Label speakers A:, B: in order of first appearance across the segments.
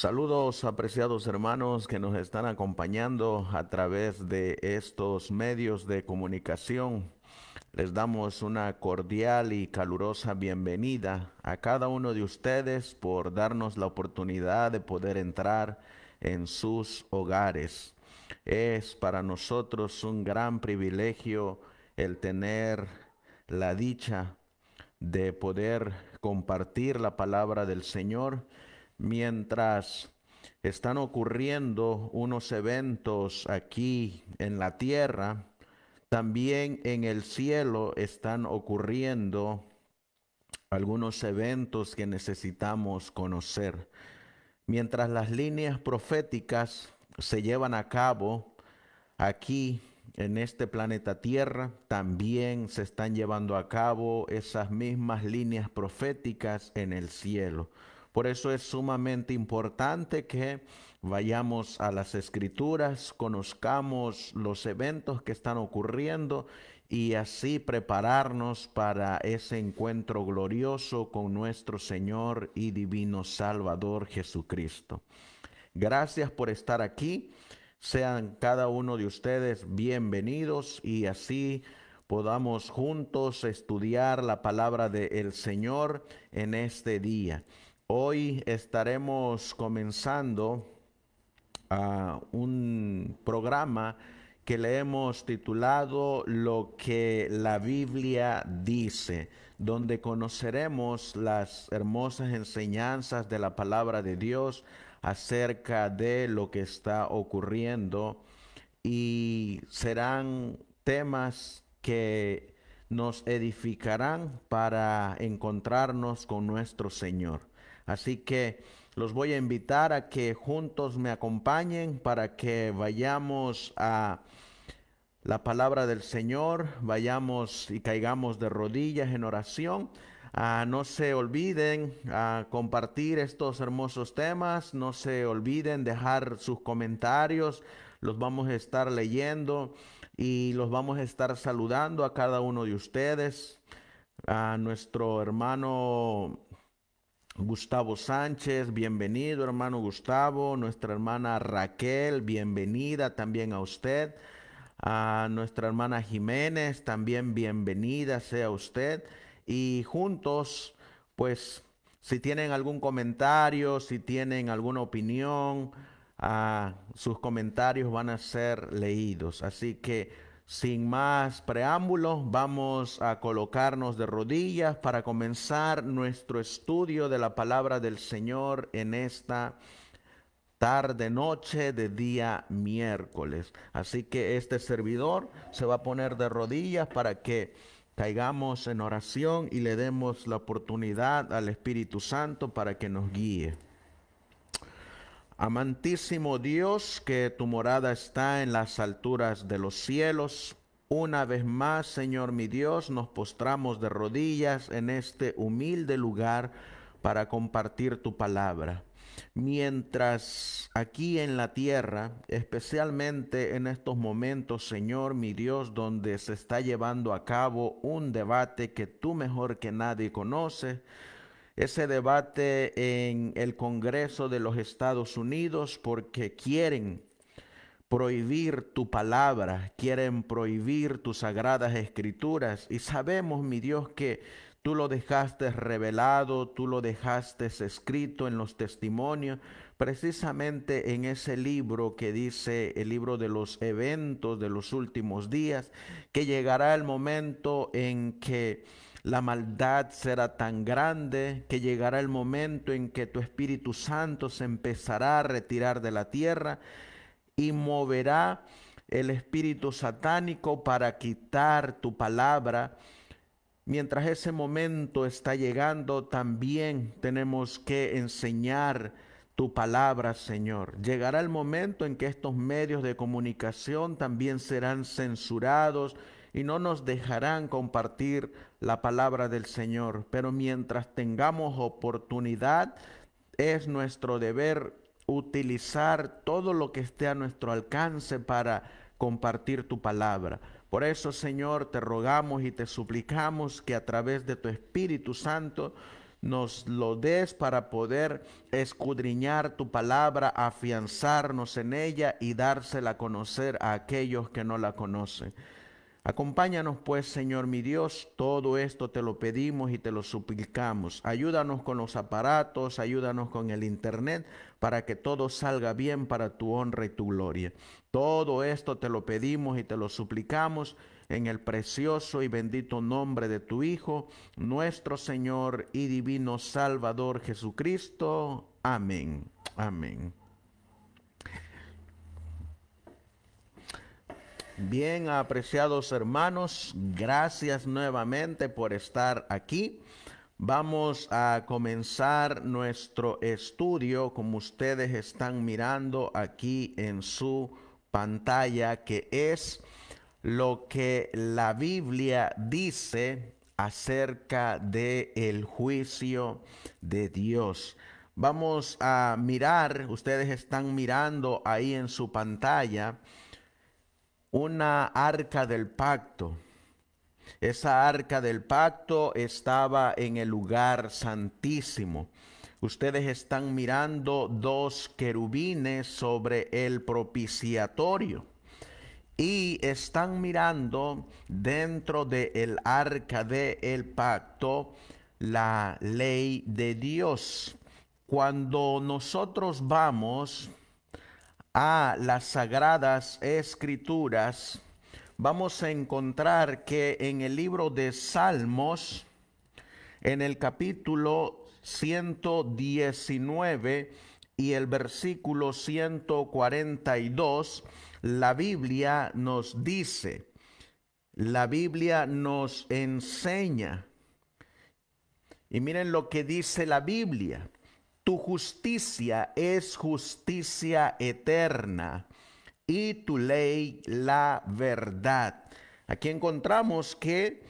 A: Saludos, apreciados hermanos que nos están acompañando a través de estos medios de comunicación. Les damos una cordial y calurosa bienvenida a cada uno de ustedes por darnos la oportunidad de poder entrar en sus hogares. Es para nosotros un gran privilegio el tener la dicha de poder compartir la palabra del Señor mientras están ocurriendo unos eventos aquí en la tierra. También en el cielo están ocurriendo algunos eventos que necesitamos conocer. Mientras las líneas proféticas se llevan a cabo aquí en este planeta Tierra, también se están llevando a cabo esas mismas líneas proféticas en el cielo. Por eso es sumamente importante que vayamos a las Escrituras, conozcamos los eventos que están ocurriendo y así prepararnos para ese encuentro glorioso con nuestro Señor y divino Salvador Jesucristo. Gracias por estar aquí. Sean cada uno de ustedes bienvenidos y así podamos juntos estudiar la palabra del Señor en este día. Hoy estaremos comenzando un programa que le hemos titulado Lo que la Biblia dice, donde conoceremos las hermosas enseñanzas de la palabra de Dios acerca de lo que está ocurriendo y serán temas que nos edificarán para encontrarnos con nuestro Señor. Así que los voy a invitar a que juntos me acompañen para que vayamos a la palabra del Señor, vayamos y caigamos de rodillas en oración. No se olviden compartir estos hermosos temas, no se olviden dejar sus comentarios, los vamos a estar leyendo y los vamos a estar saludando a cada uno de ustedes, a nuestro hermano Gustavo Sánchez, bienvenido hermano Gustavo, nuestra hermana Raquel, bienvenida también a usted. A nuestra hermana Jiménez, también bienvenida sea usted. Y juntos, pues, si tienen algún comentario, si tienen alguna opinión, sus comentarios van a ser leídos. Así que, sin más preámbulos, vamos a colocarnos de rodillas para comenzar nuestro estudio de la palabra del Señor en esta tarde, noche de día miércoles. Así que este servidor se va a poner de rodillas para que caigamos en oración y le demos la oportunidad al Espíritu Santo para que nos guíe. Amantísimo Dios, que tu morada está en las alturas de los cielos, una vez más, Señor mi Dios, nos postramos de rodillas en este humilde lugar para compartir tu palabra. Mientras aquí en la tierra, especialmente en estos momentos, Señor mi Dios, donde se está llevando a cabo un debate que tú mejor que nadie conoces, ese debate en el Congreso de los Estados Unidos, porque quieren prohibir tu palabra, quieren prohibir tus sagradas escrituras. Y sabemos, mi Dios, que tú lo dejaste revelado, tú lo dejaste escrito en los testimonios, precisamente en ese libro que dice el libro de los eventos de los últimos días, que llegará el momento en que la maldad será tan grande, que llegará el momento en que tu Espíritu Santo se empezará a retirar de la tierra y moverá el espíritu satánico para quitar tu palabra. Mientras ese momento está llegando, también tenemos que enseñar tu palabra, Señor. Llegará el momento en que estos medios de comunicación también serán censurados y no nos dejarán compartir la palabra del Señor. Pero mientras tengamos oportunidad, es nuestro deber utilizar todo lo que esté a nuestro alcance para compartir tu palabra. Por eso, Señor, te rogamos y te suplicamos que a través de tu Espíritu Santo nos lo des para poder escudriñar tu palabra, afianzarnos en ella y dársela a conocer a aquellos que no la conocen. Acompáñanos pues, Señor mi Dios, todo esto te lo pedimos y te lo suplicamos. Ayúdanos con los aparatos, ayúdanos con el internet, para que todo salga bien para tu honra y tu gloria. Todo esto te lo pedimos y te lo suplicamos en el precioso y bendito nombre de tu Hijo, nuestro Señor y divino Salvador Jesucristo. Amén. Amén. Bien, apreciados hermanos, gracias nuevamente por estar aquí. Vamos a comenzar nuestro estudio, como ustedes están mirando aquí en su pantalla, que es lo que la Biblia dice acerca del juicio de Dios. Vamos a mirar, ustedes están mirando ahí en su pantalla, una arca del pacto. Esa arca del pacto estaba en el lugar santísimo. Ustedes están mirando dos querubines sobre el propiciatorio y están mirando dentro del arca del pacto la ley de Dios. Cuando nosotros vamos a las sagradas escrituras, vamos a encontrar que en el libro de Salmos, en el capítulo 119 y el versículo 142, la Biblia nos dice, la Biblia nos enseña, y miren lo que dice la Biblia: tu justicia es justicia eterna y tu ley la verdad. Aquí encontramos que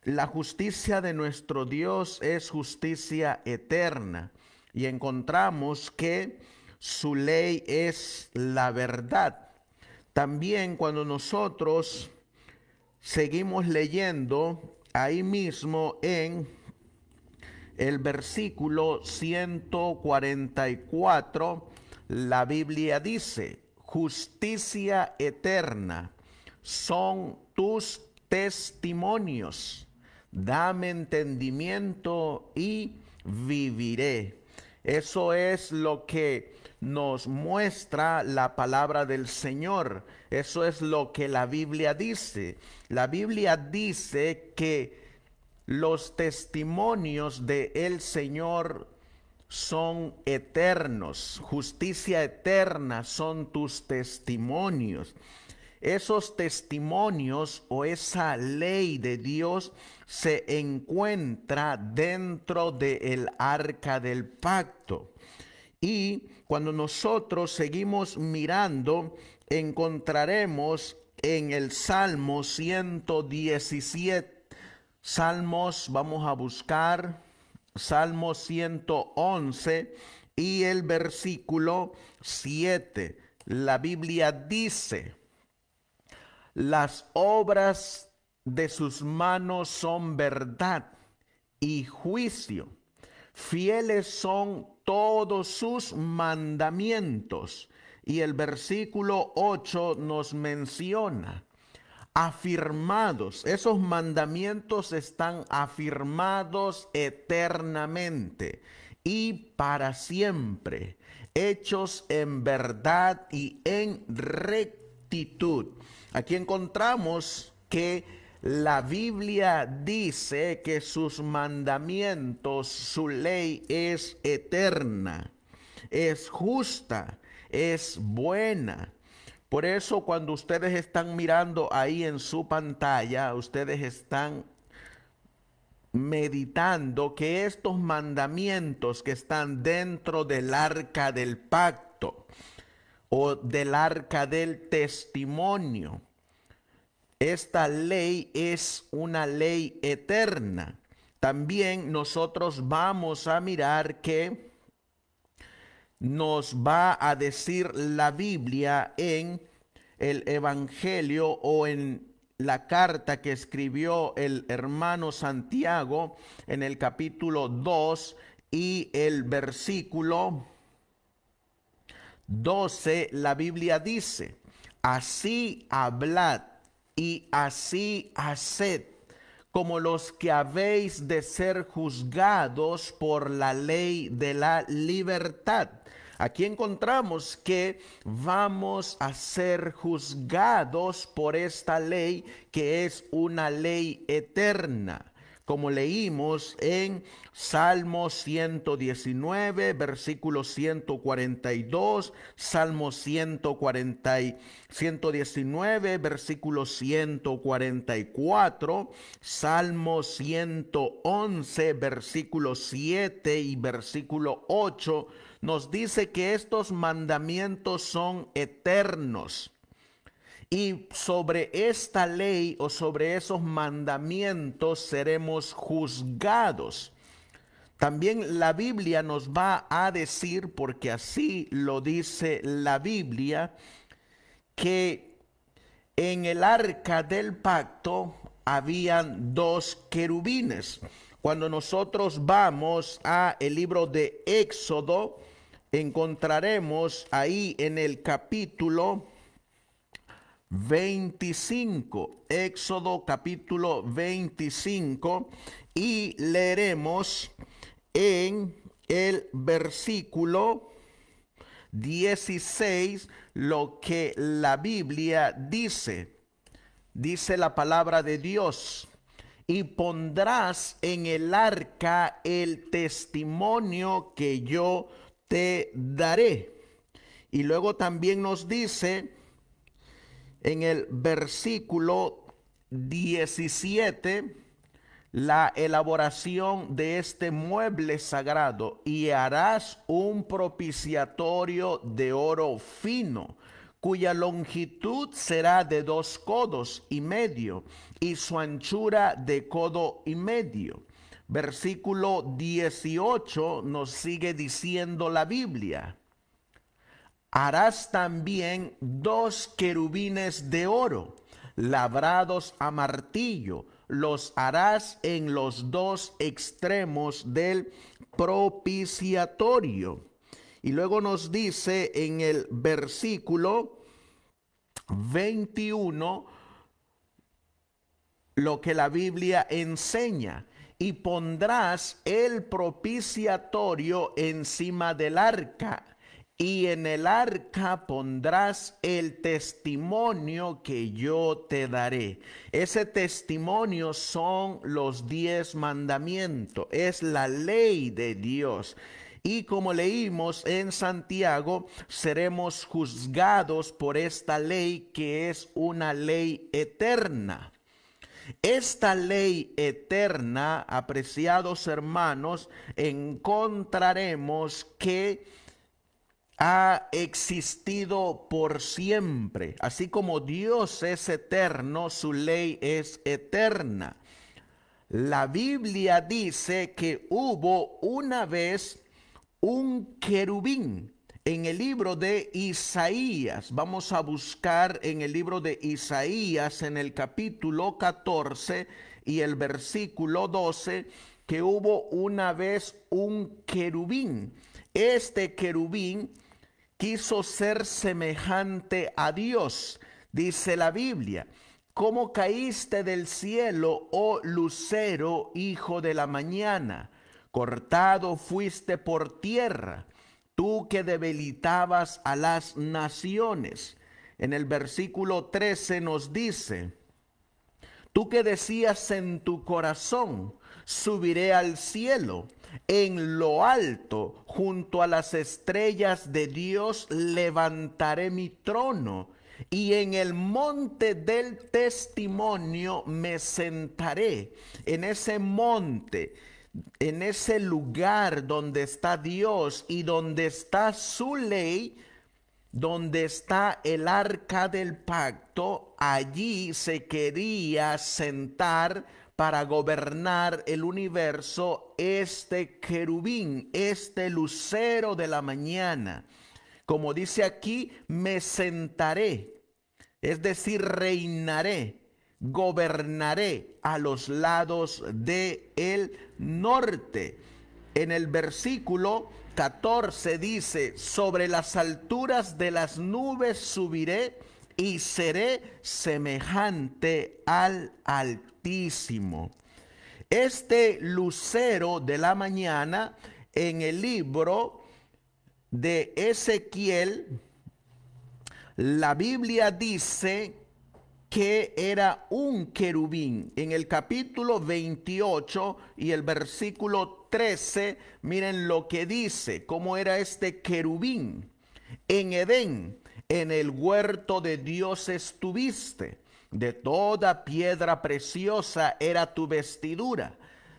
A: la justicia de nuestro Dios es justicia eterna y encontramos que su ley es la verdad. También cuando nosotros seguimos leyendo ahí mismo en el versículo 144, la Biblia dice: justicia eterna son tus testimonios, dame entendimiento y viviré. Eso es lo que nos muestra la palabra del Señor. Eso es lo que la Biblia dice. La Biblia dice que los testimonios de el Señor son eternos. Justicia eterna son tus testimonios. Esos testimonios o esa ley de Dios se encuentra dentro del arca del pacto. Y cuando nosotros seguimos mirando, encontraremos en el Salmo 117. Salmos, vamos a buscar Salmo 111 y el versículo 7. La Biblia dice: las obras de sus manos son verdad y juicio. Fieles son todos sus mandamientos. Y el versículo 8 nos menciona: afirmados, esos mandamientos están afirmados eternamente y para siempre, hechos en verdad y en rectitud. Aquí encontramos que la Biblia dice que sus mandamientos, su ley es eterna, es justa, es buena. Por eso cuando ustedes están mirando ahí en su pantalla, ustedes están meditando que estos mandamientos que están dentro del arca del pacto o del arca del testimonio, esta ley es una ley eterna. También nosotros vamos a mirar que nos va a decir la Biblia en el Evangelio o en la carta que escribió el hermano Santiago en el capítulo 2 y el versículo 12, la Biblia dice: así hablad y así haced, como los que habéis de ser juzgados por la ley de la libertad. Aquí encontramos que vamos a ser juzgados por esta ley, que es una ley eterna, como leímos en Salmo 119, versículo 142, Salmo 119, versículo 144, Salmo 111, versículo 7 y versículo 8, nos dice que estos mandamientos son eternos. Y sobre esta ley o sobre esos mandamientos seremos juzgados. También la Biblia nos va a decir, porque así lo dice la Biblia, que en el arca del pacto habían dos querubines. Cuando nosotros vamos a el libro de Éxodo, encontraremos ahí en el capítulo 25, Éxodo capítulo 25, y leeremos en el versículo 16 lo que la Biblia dice. Dice la palabra de Dios: y pondrás en el arca el testimonio que yo te daré. Y luego también nos dice en el versículo 17 la elaboración de este mueble sagrado: y harás un propiciatorio de oro fino, cuya longitud será de 2 codos y medio, y su anchura de codo y medio. Versículo 18 nos sigue diciendo la Biblia: harás también 2 querubines de oro, labrados a martillo, los harás en los 2 extremos del propiciatorio. Y luego nos dice en el versículo 21 lo que la Biblia enseña: y pondrás el propiciatorio encima del arca, y en el arca pondrás el testimonio que yo te daré. Ese testimonio son los 10 mandamientos, es la ley de Dios. Y como leímos en Santiago, seremos juzgados por esta ley, que es una ley eterna. Esta ley eterna, apreciados hermanos, encontraremos que ha existido por siempre. Así como Dios es eterno, su ley es eterna. La Biblia dice que hubo una vez un querubín. En el libro de Isaías, vamos a buscar en el libro de Isaías, en el capítulo 14 y el versículo 12, que hubo una vez un querubín. Este querubín quiso ser semejante a Dios, dice la Biblia: ¿cómo caíste del cielo, oh lucero, hijo de la mañana? Cortado fuiste por tierra, tú que debilitabas a las naciones. En el versículo 13 nos dice: tú que decías en tu corazón, subiré al cielo, en lo alto, junto a las estrellas de Dios, levantaré mi trono, y en el monte del testimonio me sentaré. En ese monte, en ese lugar donde está Dios y donde está su ley, donde está el arca del pacto, allí se quería sentar para gobernar el universo este querubín, este lucero de la mañana. Como dice aquí, me sentaré, es decir, reinaré, gobernaré a los lados del norte. En el versículo 14 dice, sobre las alturas de las nubes subiré y seré semejante al Altísimo. Este lucero de la mañana en el libro de Ezequiel, la Biblia dice que era un querubín. En el capítulo 28 y el versículo 13, miren lo que dice, cómo era este querubín. En Edén, en el huerto de Dios estuviste, de toda piedra preciosa era tu vestidura,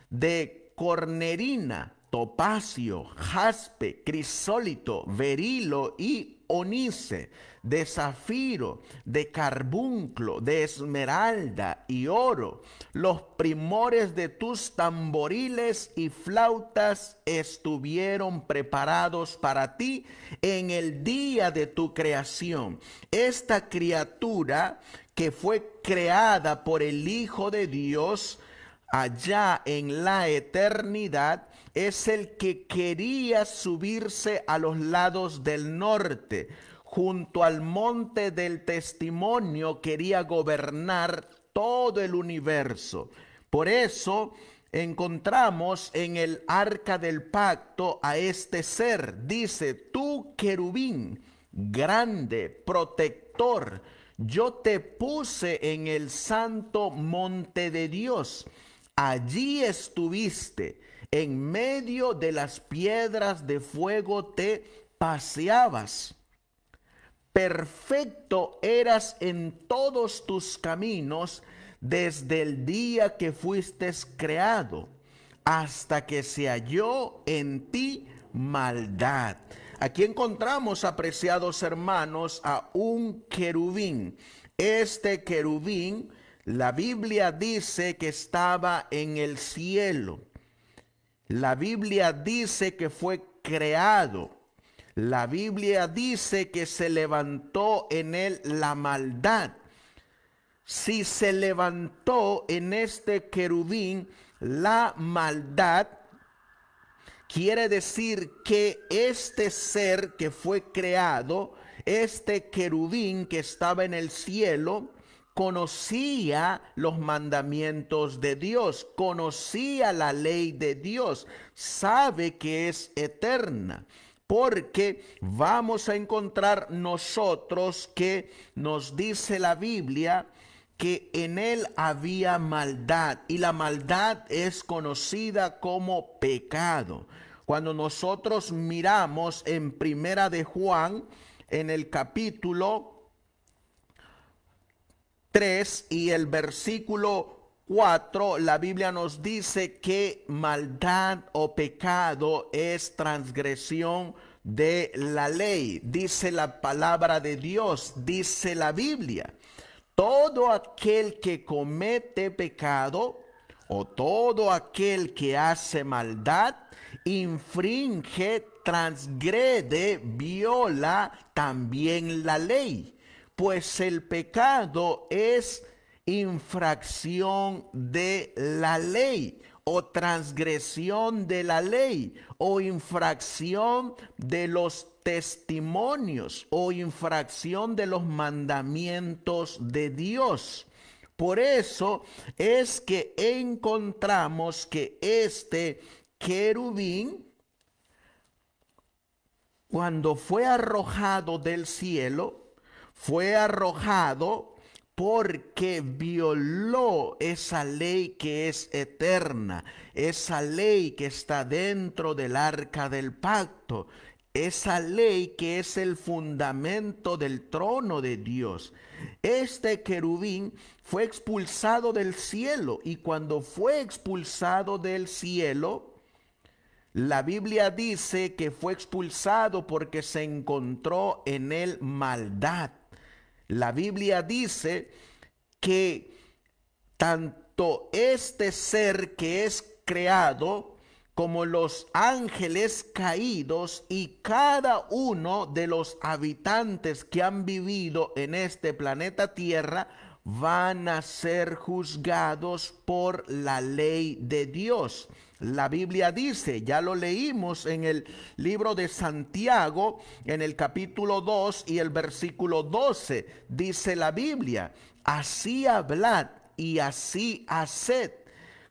A: de cornerina, topacio, jaspe, crisólito, berilo y onice, de zafiro, de carbunclo, de esmeralda y oro. Los primores de tus tamboriles y flautas estuvieron preparados para ti en el día de tu creación. Esta criatura que fue creada por el Hijo de Dios allá en la eternidad, es el que quería subirse a los lados del norte. Junto al monte del testimonio quería gobernar todo el universo. Por eso encontramos en el arca del pacto a este ser. Dice, tú querubín, grande, protector, yo te puse en el santo monte de Dios. Allí estuviste, en medio de las piedras de fuego te paseabas. Perfecto eras en todos tus caminos desde el día que fuiste creado, hasta que se halló en ti maldad. Aquí encontramos, apreciados hermanos, a un querubín. Este querubín, la Biblia dice que estaba en el cielo. La Biblia dice que fue creado. La Biblia dice que se levantó en él la maldad. Si se levantó en este querubín la maldad, quiere decir que este ser que fue creado, este querubín que estaba en el cielo, conocía los mandamientos de Dios, conocía la ley de Dios, sabe que es eterna. Porque vamos a encontrar nosotros que nos dice la Biblia que en él había maldad, y la maldad es conocida como pecado. Cuando nosotros miramos en Primera de Juan, en el capítulo 3 y el versículo 4, la Biblia nos dice que maldad o pecado es transgresión de la ley. Dice la palabra de Dios, dice la Biblia. Todo aquel que comete pecado o todo aquel que hace maldad, infringe, transgrede, viola también la ley. Pues el pecado es infracción de la ley o transgresión de la ley o infracción de los testimonios o infracción de los mandamientos de Dios. Por eso es que encontramos que este querubín, cuando fue arrojado del cielo, fue arrojado porque violó esa ley que es eterna, esa ley que está dentro del arca del pacto, esa ley que es el fundamento del trono de Dios. Este querubín fue expulsado del cielo, y cuando fue expulsado del cielo, la Biblia dice que fue expulsado porque se encontró en él maldad. La Biblia dice que tanto este ser que es creado como los ángeles caídos y cada uno de los habitantes que han vivido en este planeta Tierra van a ser juzgados por la ley de Dios. La Biblia dice, ya lo leímos en el libro de Santiago, en el capítulo 2 y el versículo 12, dice la Biblia, así hablad y así haced,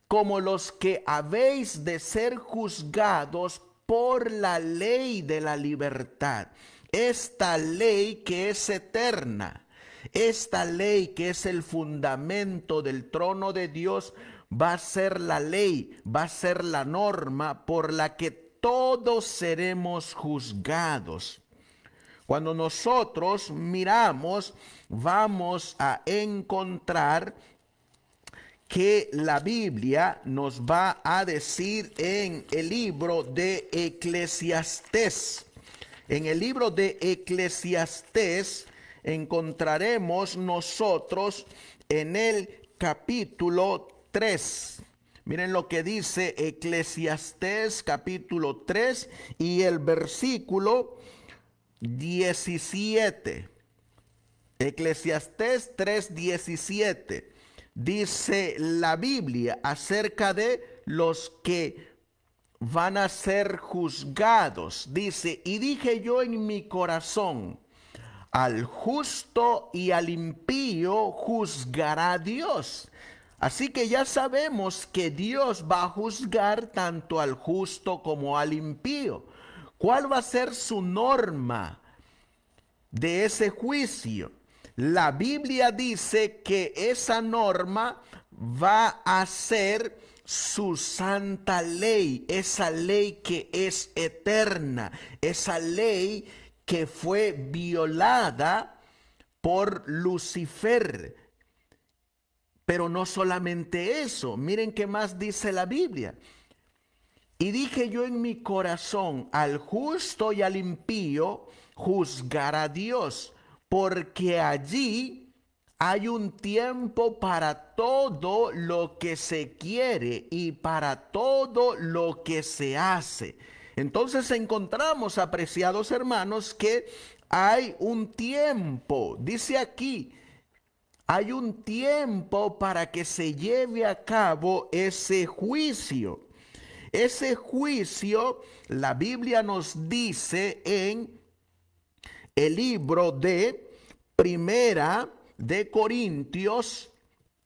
A: como los que habéis de ser juzgados por la ley de la libertad. Esta ley que es eterna, esta ley que es el fundamento del trono de Dios, va a ser la ley, va a ser la norma por la que todos seremos juzgados. Cuando nosotros miramos, vamos a encontrar que la Biblia nos va a decir en el libro de Eclesiastés. En el libro de Eclesiastés encontraremos nosotros en el capítulo 3. Miren lo que dice Eclesiastés capítulo 3 y el versículo 17. Eclesiastés 3:17. Dice la Biblia acerca de los que van a ser juzgados. Dice, y dije yo en mi corazón, al justo y al impío juzgará Dios. Así que ya sabemos que Dios va a juzgar tanto al justo como al impío. ¿Cuál va a ser su norma de ese juicio? La Biblia dice que esa norma va a ser su santa ley, esa ley que es eterna, esa ley que fue violada por Lucifer. Pero no solamente eso, miren qué más dice la Biblia. Y dije yo en mi corazón, al justo y al impío juzgará Dios, porque allí hay un tiempo para todo lo que se quiere y para todo lo que se hace. Entonces encontramos, apreciados hermanos, que hay un tiempo, dice aquí, hay un tiempo para que se lleve a cabo ese juicio. Ese juicio, la Biblia nos dice en el libro de Primera de Corintios,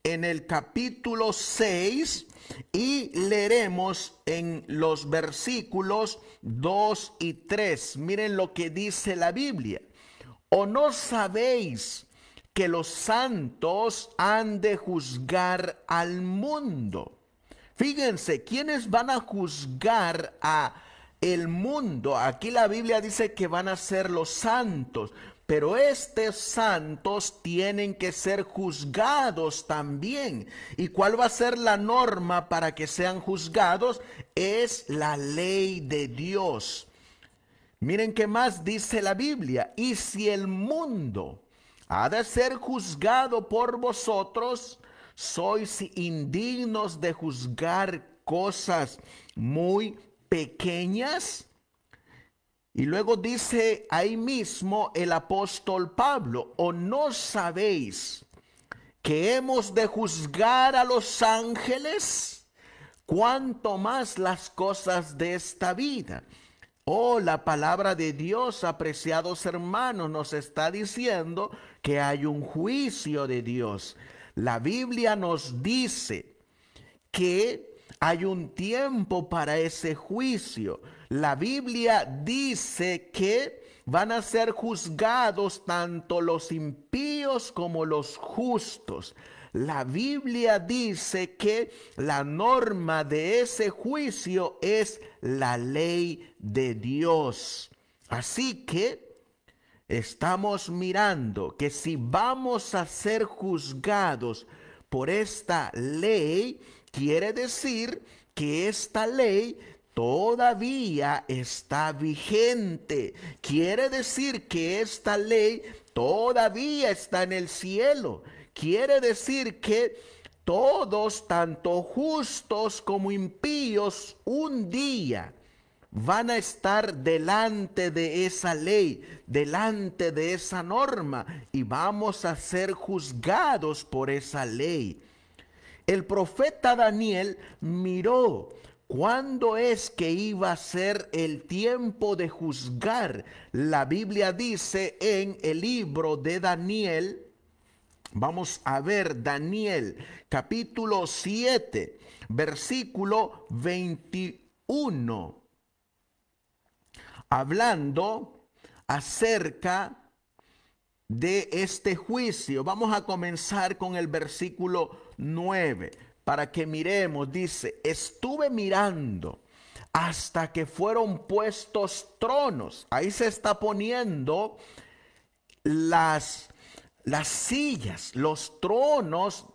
A: en el capítulo 6, y leeremos en los versículos 2 y 3. Miren lo que dice la Biblia. ¿O no sabéis que los santos han de juzgar al mundo? Fíjense, ¿quiénes van a juzgar a el mundo? Aquí la Biblia dice que van a ser los santos, pero estos santos tienen que ser juzgados también. ¿Y cuál va a ser la norma para que sean juzgados? Es la ley de Dios. Miren qué más dice la Biblia. Y si el mundo ha de ser juzgado por vosotros, sois indignos de juzgar cosas muy pequeñas. Y luego dice ahí mismo el apóstol Pablo, ¿o no sabéis que hemos de juzgar a los ángeles? ¿Cuánto más las cosas de esta vida? Oh, la palabra de Dios, apreciados hermanos, nos está diciendo que hay un juicio de Dios. La Biblia nos dice que hay un tiempo para ese juicio. La Biblia dice que van a ser juzgados tanto los impíos como los justos. La Biblia dice que la norma de ese juicio es la ley de Dios. Así que estamos mirando que si vamos a ser juzgados por esta ley, quiere decir que esta ley todavía está vigente. Quiere decir que esta ley todavía está en el cielo. Quiere decir que todos, tanto justos como impíos, un día van a estar delante de esa ley, delante de esa norma, y vamos a ser juzgados por esa ley. El profeta Daniel miró cuándo es que iba a ser el tiempo de juzgar. La Biblia dice en el libro de Daniel, vamos a ver Daniel capítulo 7, versículo 21, hablando acerca de este juicio. Vamos a comenzar con el versículo 9 para que miremos. Dice: estuve mirando hasta que fueron puestos tronos. Ahí se está poniendo las sillas, los tronos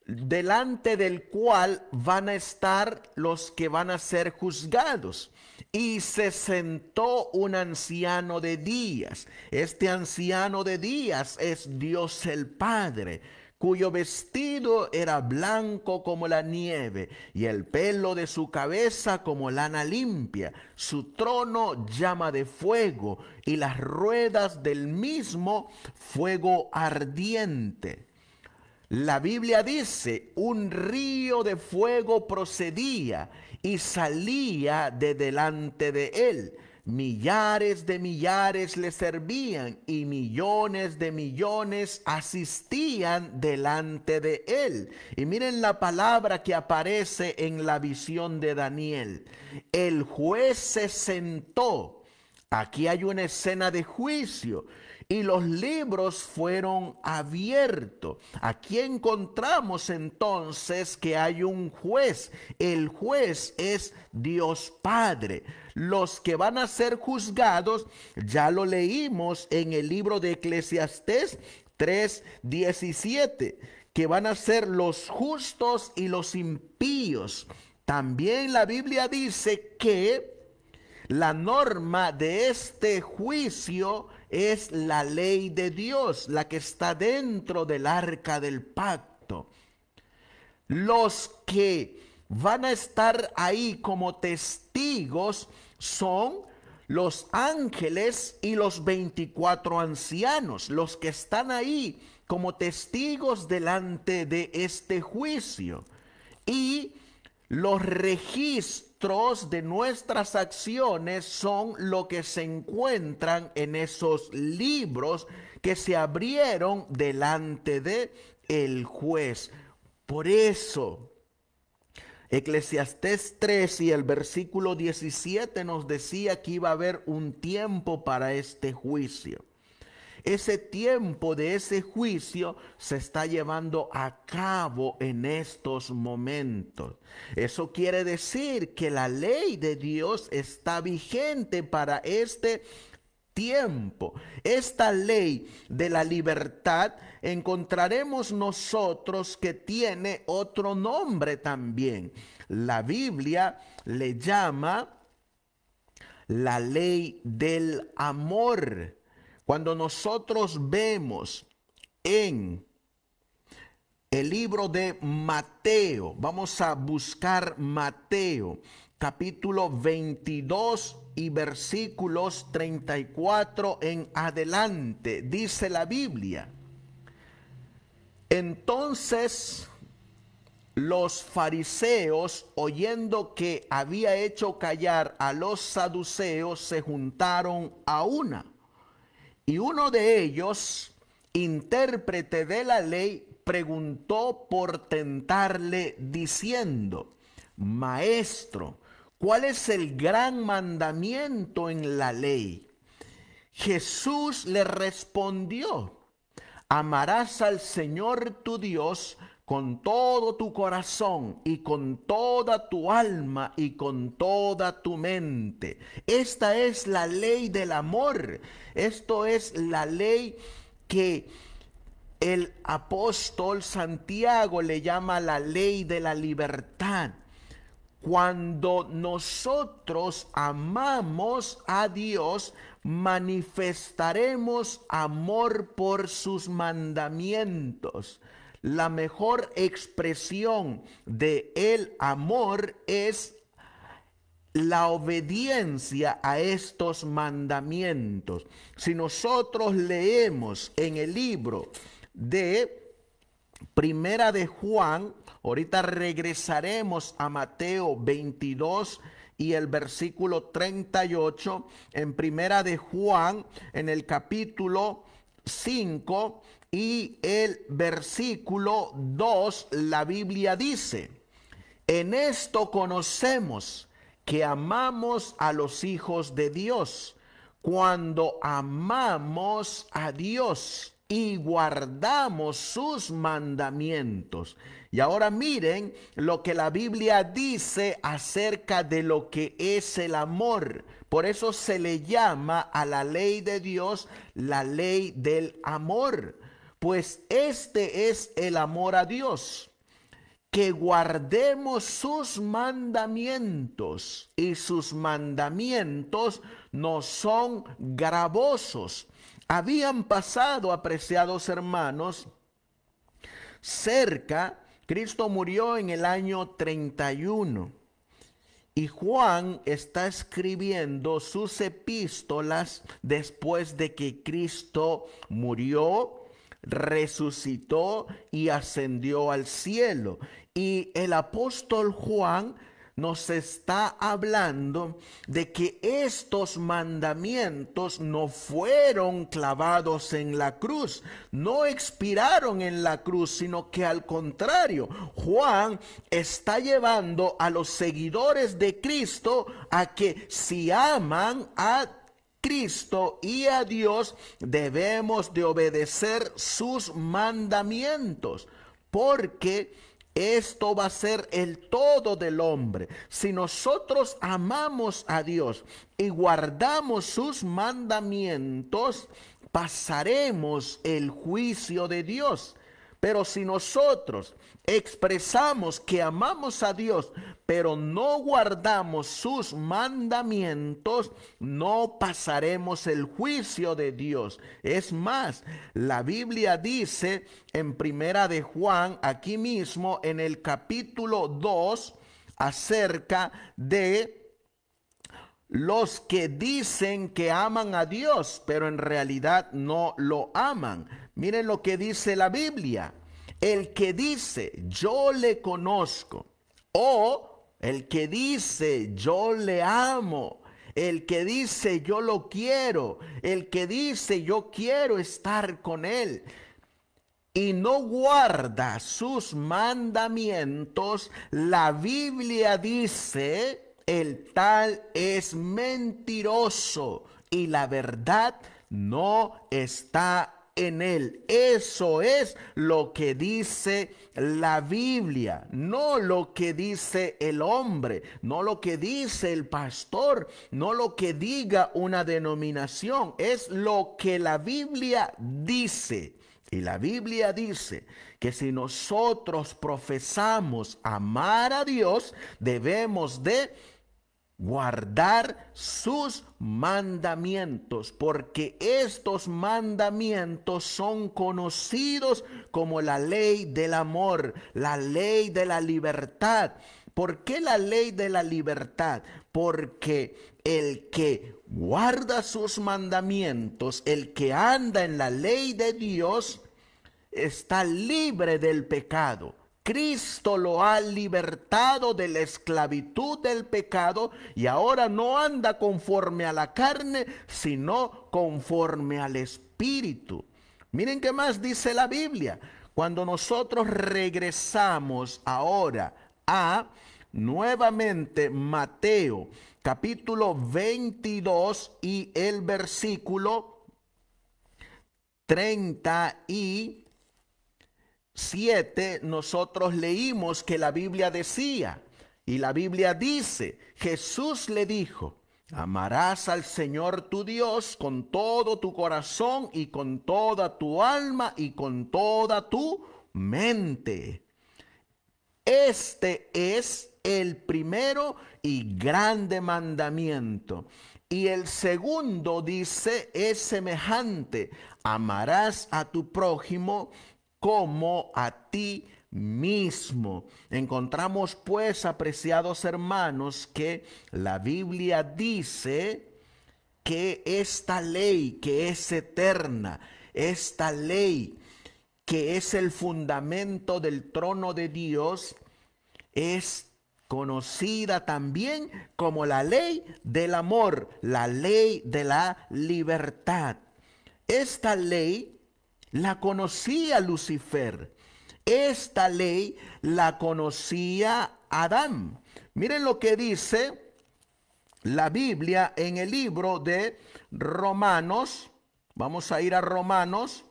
A: delante del cual van a estar los que van a ser juzgados. Y se sentó un anciano de días. Este anciano de días es Dios el Padre, cuyo vestido era blanco como la nieve, y el pelo de su cabeza como lana limpia. Su trono llama de fuego, y las ruedas del mismo fuego ardiente. La Biblia dice: un río de fuego procedía y salía de delante de él. Millares de millares le servían y millones de millones asistían delante de él. Y miren la palabra que aparece en la visión de Daniel: el juez se sentó. Aquí hay una escena de juicio. Y los libros fueron abiertos. Aquí encontramos entonces que hay un juez. El juez es Dios Padre. Los que van a ser juzgados, ya lo leímos en el libro de Eclesiastés 3:17, que van a ser los justos y los impíos. También la Biblia dice que la norma de este juicio es la ley de Dios, la que está dentro del arca del pacto. Los que van a estar ahí como testigos son los ángeles y los 24 ancianos, los que están ahí como testigos delante de este juicio. Y los registros de nuestras acciones son lo que se encuentran en esos libros que se abrieron delante de el juez. Por eso, Eclesiastés 3 y el versículo 17 nos decía que iba a haber un tiempo para este juicio. Ese tiempo de ese juicio se está llevando a cabo en estos momentos. Eso quiere decir que la ley de Dios está vigente para este tiempo. Esta ley de la libertad encontraremos nosotros que tiene otro nombre también. La Biblia le llama la ley del amor. Cuando nosotros vemos en el libro de Mateo, vamos a buscar Mateo, capítulo 22 y versículos 34 en adelante, dice la Biblia: entonces los fariseos, oyendo que había hecho callar a los saduceos, se juntaron a una. Y uno de ellos, intérprete de la ley, preguntó por tentarle diciendo: Maestro, ¿cuál es el gran mandamiento en la ley? Jesús le respondió: amarás al Señor tu Dios con todo tu corazón y con toda tu alma y con toda tu mente. Esta es la ley del amor. Esto es la ley que el apóstol Santiago le llama la ley de la libertad. Cuando nosotros amamos a Dios, manifestaremos amor por sus mandamientos. La mejor expresión de el amor es la obediencia a estos mandamientos. Si nosotros leemos en el libro de Primera de Juan, ahorita regresaremos a Mateo 22 y el versículo 38, en Primera de Juan, en el capítulo 5 y el versículo 2, la Biblia dice: en esto conocemos que amamos a los hijos de Dios, cuando amamos a Dios y guardamos sus mandamientos. Y ahora miren lo que la Biblia dice acerca de lo que es el amor. Por eso se le llama a la ley de Dios la ley del amor. Pues este es el amor a Dios, que guardemos sus mandamientos, y sus mandamientos no son gravosos. Habían pasado, apreciados hermanos, Cristo murió en el año 31 y Juan está escribiendo sus epístolas después de que Cristo murió, resucitó y ascendió al cielo. Y el apóstol Juan nos está hablando de que estos mandamientos no fueron clavados en la cruz, no expiraron en la cruz, sino que al contrario, Juan está llevando a los seguidores de Cristo a que si aman a Cristo y a Dios, debemos de obedecer sus mandamientos, porque esto va a ser el todo del hombre. Si nosotros amamos a Dios y guardamos sus mandamientos, pasaremos el juicio de Dios. Pero si nosotros expresamos que amamos a Dios, pero no guardamos sus mandamientos, no pasaremos el juicio de Dios. Es más, la Biblia dice en Primera de Juan, aquí mismo en el capítulo 2, acerca de los que dicen que aman a Dios, pero en realidad no lo aman. Miren lo que dice la Biblia. El que dice, yo le conozco, o el que dice, yo le amo, el que dice, yo lo quiero, el que dice, yo quiero estar con él, y no guarda sus mandamientos, la Biblia dice, el tal es mentiroso y la verdad no está en él. Eso es lo que dice la Biblia, no lo que dice el hombre, no lo que dice el pastor, no lo que diga una denominación, es lo que la Biblia dice. Y la Biblia dice que si nosotros profesamos amar a Dios, debemos de guardar sus mandamientos, porque estos mandamientos son conocidos como la ley del amor, la ley de la libertad. ¿Por qué la ley de la libertad? Porque el que guarda sus mandamientos, el que anda en la ley de Dios, está libre del pecado. Cristo lo ha libertado de la esclavitud del pecado y ahora no anda conforme a la carne, sino conforme al Espíritu. Miren qué más dice la Biblia. Cuando nosotros regresamos ahora a nuevamente Mateo capítulo 22 y el versículo 37, nosotros leímos que la Biblia decía, y la Biblia dice, Jesús le dijo, amarás al Señor tu Dios con todo tu corazón y con toda tu alma y con toda tu mente. Este es el primero y grande mandamiento. Y el segundo dice, es semejante, amarás a tu prójimo como a ti mismo. Encontramos pues, apreciados hermanos, que la Biblia dice que esta ley que es eterna, esta ley que es el fundamento del trono de Dios, es conocida también como la ley del amor, la ley de la libertad. Esta ley la conocía Lucifer. Esta ley la conocía Adán. Miren lo que dice la Biblia en el libro de Romanos. Vamos a ir a Romanos.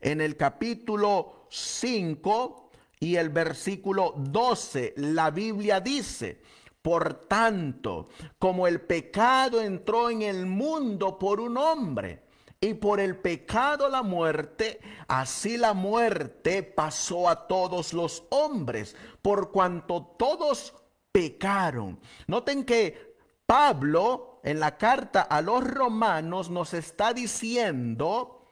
A: En el capítulo 5 y el versículo 12, la Biblia dice: por tanto, como el pecado entró en el mundo por un hombre, y por el pecado la muerte, así la muerte pasó a todos los hombres, por cuanto todos pecaron. Noten que Pablo en la carta a los romanos nos está diciendo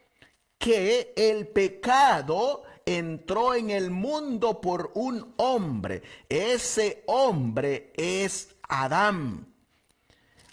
A: que el pecado entró en el mundo por un hombre. Ese hombre es Adán.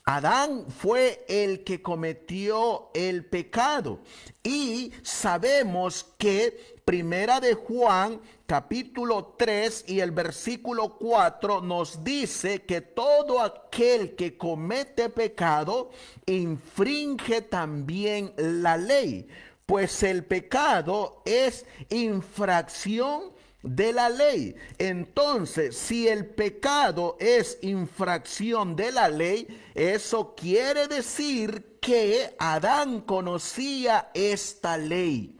A: Adán fue el que cometió el pecado. Y sabemos que Primera de Juan, capítulo 3 y el versículo 4 nos dice que todo aquel que comete pecado infringe también la ley, pues el pecado es infracción de la ley. Entonces, si el pecado es infracción de la ley, eso quiere decir que Adán conocía esta ley,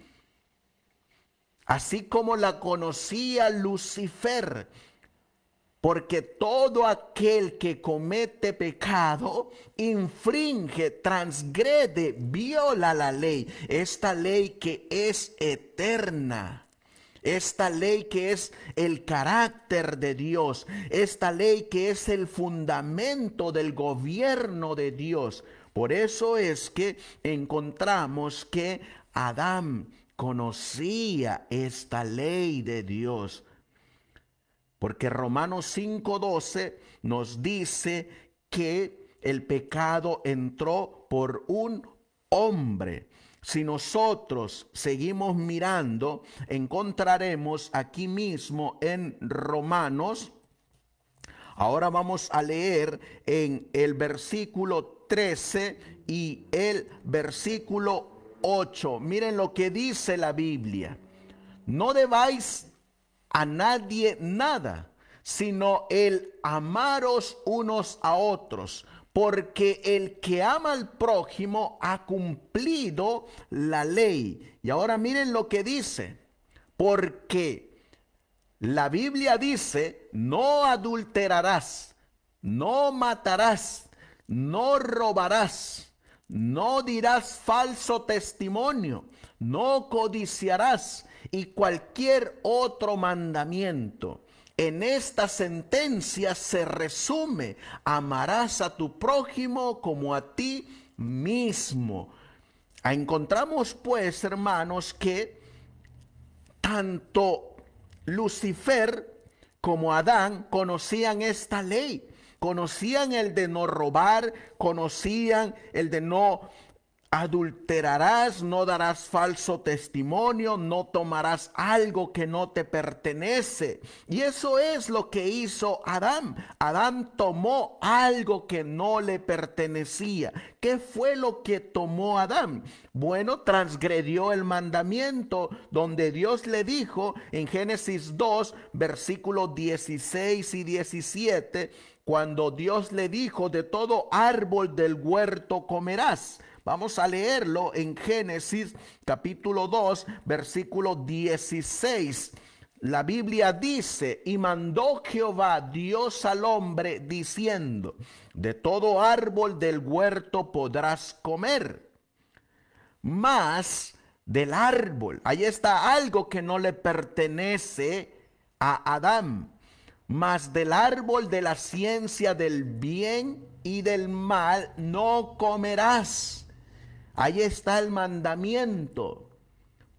A: así como la conocía Lucifer. Porque todo aquel que comete pecado infringe, transgrede, viola la ley. Esta ley que es eterna. Esta ley que es el carácter de Dios. Esta ley que es el fundamento del gobierno de Dios. Por eso es que encontramos que Adán conocía esta ley de Dios. Porque Romanos 5:12 nos dice que el pecado entró por un hombre. Si nosotros seguimos mirando, encontraremos aquí mismo en Romanos. Ahora vamos a leer en el versículo 13 y el versículo 8. Miren lo que dice la Biblia. No debáis a nadie nada, sino el amaros unos a otros, porque el que ama al prójimo ha cumplido la ley. Y ahora miren lo que dice, porque la Biblia dice: no adulterarás, no matarás, no robarás, no dirás falso testimonio, no codiciarás, y cualquier otro mandamiento. En esta sentencia se resume: amarás a tu prójimo como a ti mismo. Encontramos pues, hermanos, que tanto Lucifer como Adán conocían esta ley. Conocían el de no robar, conocían el de no adulterarás, no darás falso testimonio, no tomarás algo que no te pertenece. Y eso es lo que hizo Adán. Adán tomó algo que no le pertenecía. ¿Qué fue lo que tomó Adán? Bueno, transgredió el mandamiento donde Dios le dijo en Génesis 2, versículos 16 y 17, cuando Dios le dijo: de todo árbol del huerto comerás. Vamos a leerlo en Génesis capítulo 2, versículo 16. La Biblia dice: y mandó Jehová Dios al hombre diciendo: de todo árbol del huerto podrás comer, mas del árbol, ahí está algo que no le pertenece a Adán, mas del árbol de la ciencia del bien y del mal no comerás. Ahí está el mandamiento.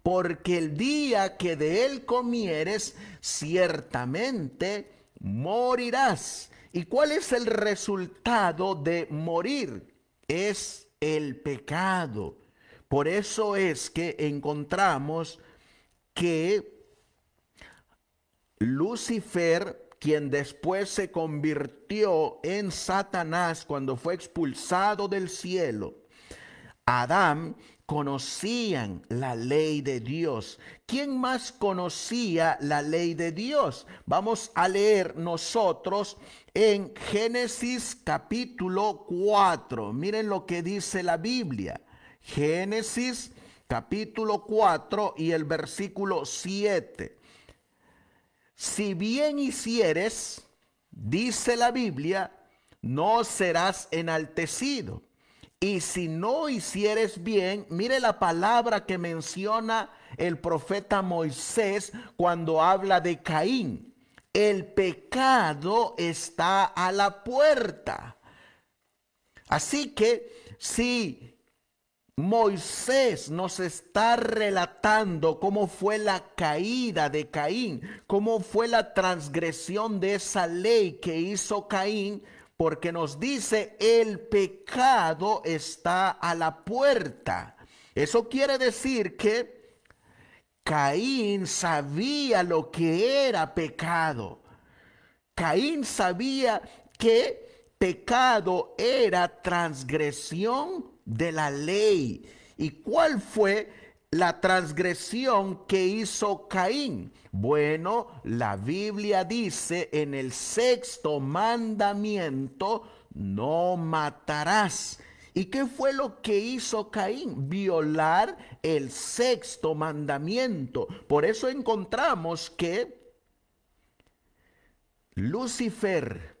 A: porque el día que de él comieres, ciertamente morirás. ¿Y cuál es el resultado de morir? Es el pecado. Por eso es que encontramos que Lucifer, quien después se convirtió en Satanás cuando fue expulsado del cielo, Adán, conocían la ley de Dios. ¿Quién más conocía la ley de Dios? Vamos a leer nosotros en Génesis capítulo 4. Miren lo que dice la Biblia. Génesis capítulo 4 y el versículo 7. Si bien hicieres, dice la Biblia, no serás enaltecido. Y si no hicieres bien, mire la palabra que menciona el profeta Moisés cuando habla de Caín. El pecado está a la puerta. Así que si Moisés nos está relatando cómo fue la caída de Caín, cómo fue la transgresión de esa ley que hizo Caín, porque nos dice el pecado está a la puerta. Eso quiere decir que Caín sabía lo que era pecado. Caín sabía que pecado era transgresión de la ley. ¿Y cuál fue la transgresión que hizo Caín? Bueno, la Biblia dice en el sexto mandamiento, no matarás. ¿Y qué fue lo que hizo Caín? Violar el sexto mandamiento. Por eso encontramos que Lucifer,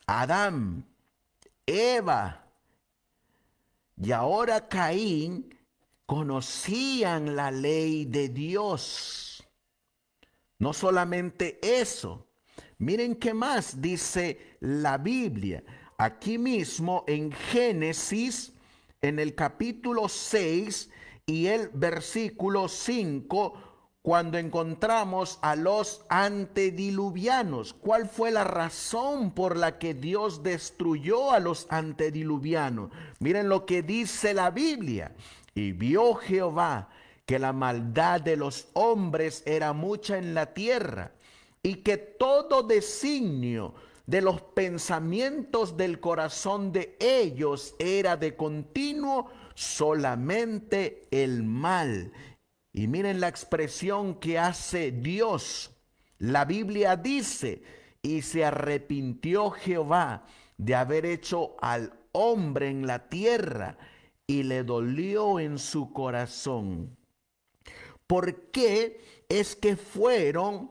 A: Adán, Eva y ahora Caín conocían la ley de Dios. No solamente eso, miren qué más dice la Biblia. Aquí mismo en Génesis, en el capítulo 6 y el versículo 5, cuando encontramos a los antediluvianos. ¿Cuál fue la razón por la que Dios destruyó a los antediluvianos? Miren lo que dice la Biblia. Y vio Jehová que la maldad de los hombres era mucha en la tierra, y que todo designio de los pensamientos del corazón de ellos era de continuo solamente el mal. Y miren la expresión que hace Dios. La Biblia dice, y se arrepintió Jehová de haber hecho al hombre en la tierra, y le dolió en su corazón. ¿Por qué es que fueron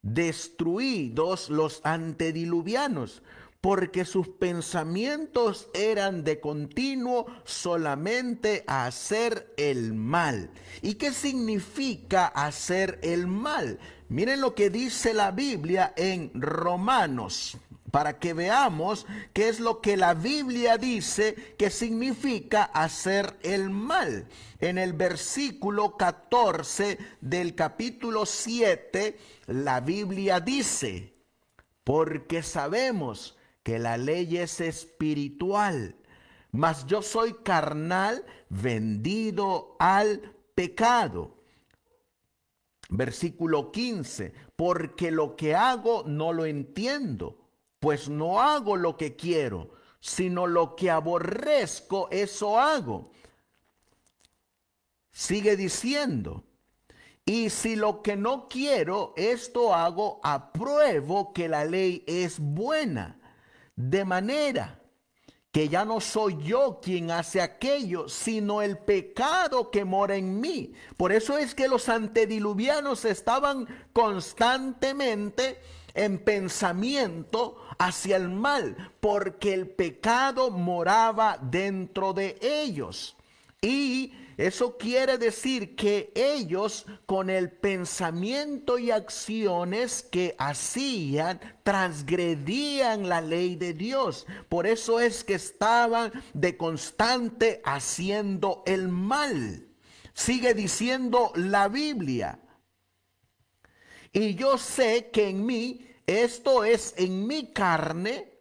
A: destruidos los antediluvianos? Porque sus pensamientos eran de continuo solamente hacer el mal. ¿Y qué significa hacer el mal? Miren lo que dice la Biblia en Romanos, para que veamos qué es lo que la Biblia dice que significa hacer el mal. En el versículo 14 del capítulo 7, la Biblia dice, porque sabemos que la ley es espiritual, mas yo soy carnal, vendido al pecado. Versículo 15, porque lo que hago no lo entiendo, pues no hago lo que quiero, sino lo que aborrezco, eso hago. Sigue diciendo, y si lo que no quiero, esto hago, apruebo que la ley es buena. De manera que ya no soy yo quien hace aquello, sino el pecado que mora en mí. Por eso es que los antediluvianos estaban constantemente en pensamiento hacia el mal, porque el pecado moraba dentro de ellos. Y eso quiere decir que ellos, con el pensamiento y acciones que hacían, transgredían la ley de Dios. Por eso es que estaban de constante haciendo el mal. Sigue diciendo la Biblia. Y yo sé que en mí, esto es en mi carne,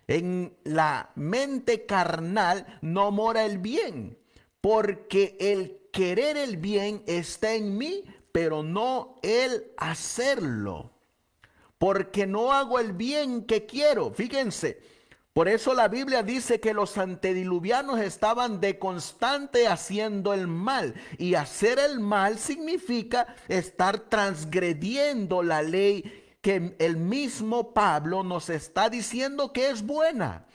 A: en la mente carnal, no mora el bien. Porque el querer el bien está en mí, pero no el hacerlo. Porque no hago el bien que quiero. Fíjense, por eso la Biblia dice que los antediluvianos estaban de constante haciendo el mal. Y hacer el mal significa estar transgrediendo la ley que el mismo Pablo nos está diciendo que es buena.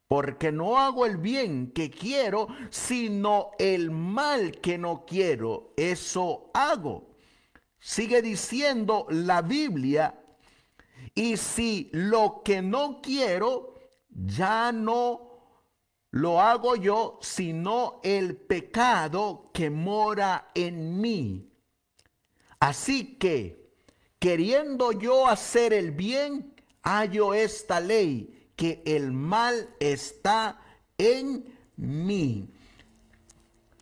A: Porque no hago el bien que quiero, sino el mal que no quiero. Eso hago. Sigue diciendo la Biblia. Y si lo que no quiero, ya no lo hago yo, sino el pecado que mora en mí. Así que, queriendo yo hacer el bien, hallo esta ley, que el mal está en mí.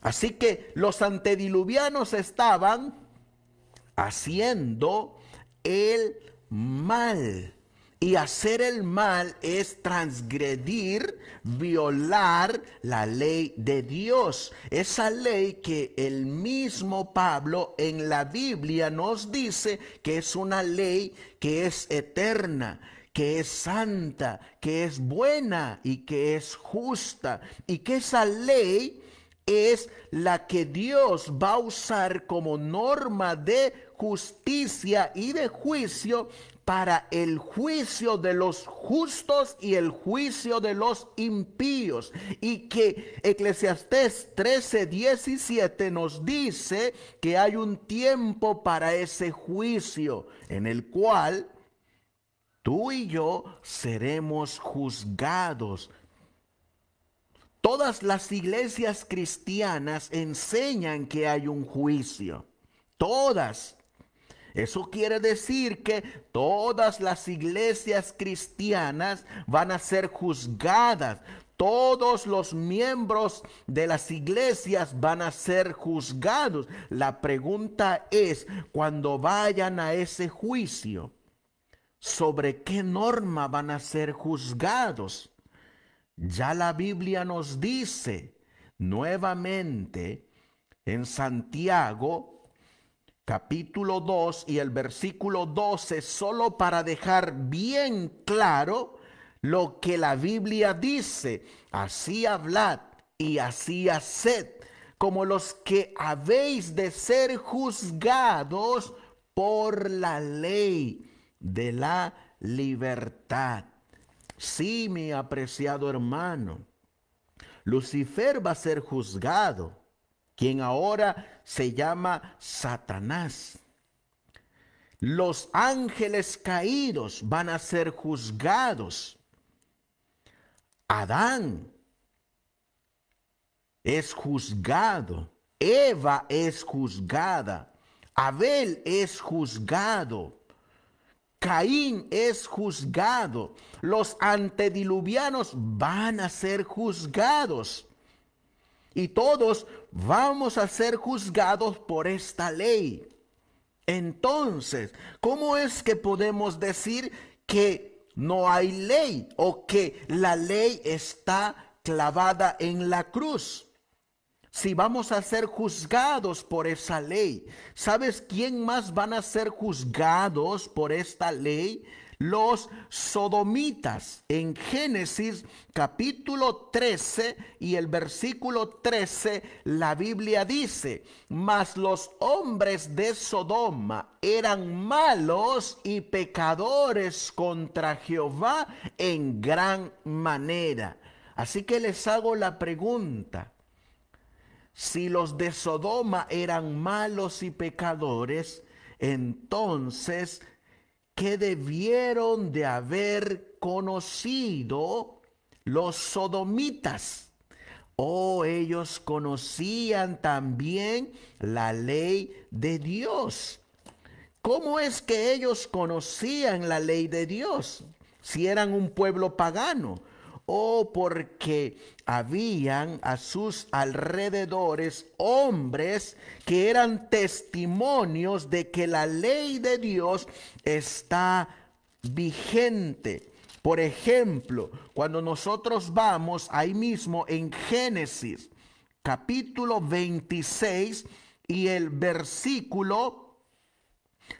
A: Así que los antediluvianos estaban haciendo el mal. Y hacer el mal es transgredir, violar la ley de Dios. Esa ley que el mismo Pablo en la Biblia nos dice que es una ley que es eterna, que es santa, que es buena y que es justa. Y que esa ley es la que Dios va a usar como norma de justicia y de juicio para el juicio de los justos y el juicio de los impíos. Y que Eclesiastés 13:17 nos dice que hay un tiempo para ese juicio en el cual tú y yo seremos juzgados. Todas las iglesias cristianas enseñan que hay un juicio. Todas. Eso quiere decir que todas las iglesias cristianas van a ser juzgadas. Todos los miembros de las iglesias van a ser juzgados. La pregunta es, cuando vayan a ese juicio, ¿sobre qué norma van a ser juzgados? Ya la Biblia nos dice nuevamente en Santiago capítulo 2 y el versículo 12, solo para dejar bien claro lo que la Biblia dice: así hablad y así haced, como los que habéis de ser juzgados por la ley de la libertad. Sí, mi apreciado hermano, Lucifer va a ser juzgado, quien ahora se llama Satanás. Los ángeles caídos van a ser juzgados. Adán es juzgado. Eva es juzgada. Abel es juzgado. Caín es juzgado. Los antediluvianos van a ser juzgados. Y todos vamos a ser juzgados por esta ley. Entonces, ¿cómo es que podemos decir que no hay ley o que la ley está clavada en la cruz? Si vamos a ser juzgados por esa ley, ¿sabes quién más van a ser juzgados por esta ley? Los sodomitas. En Génesis capítulo 13 y el versículo 13, la Biblia dice: mas los hombres de Sodoma eran malos y pecadores contra Jehová en gran manera. Así que les hago la pregunta: si los de Sodoma eran malos y pecadores, entonces, ¿qué debieron de haber conocido los sodomitas? Oh, ellos conocían también la ley de Dios. ¿Cómo es que ellos conocían la ley de Dios si eran un pueblo pagano? o porque habían a sus alrededores hombres que eran testimonios de que la ley de Dios está vigente. Por ejemplo, cuando nosotros vamos ahí mismo en Génesis, capítulo 26 y el versículo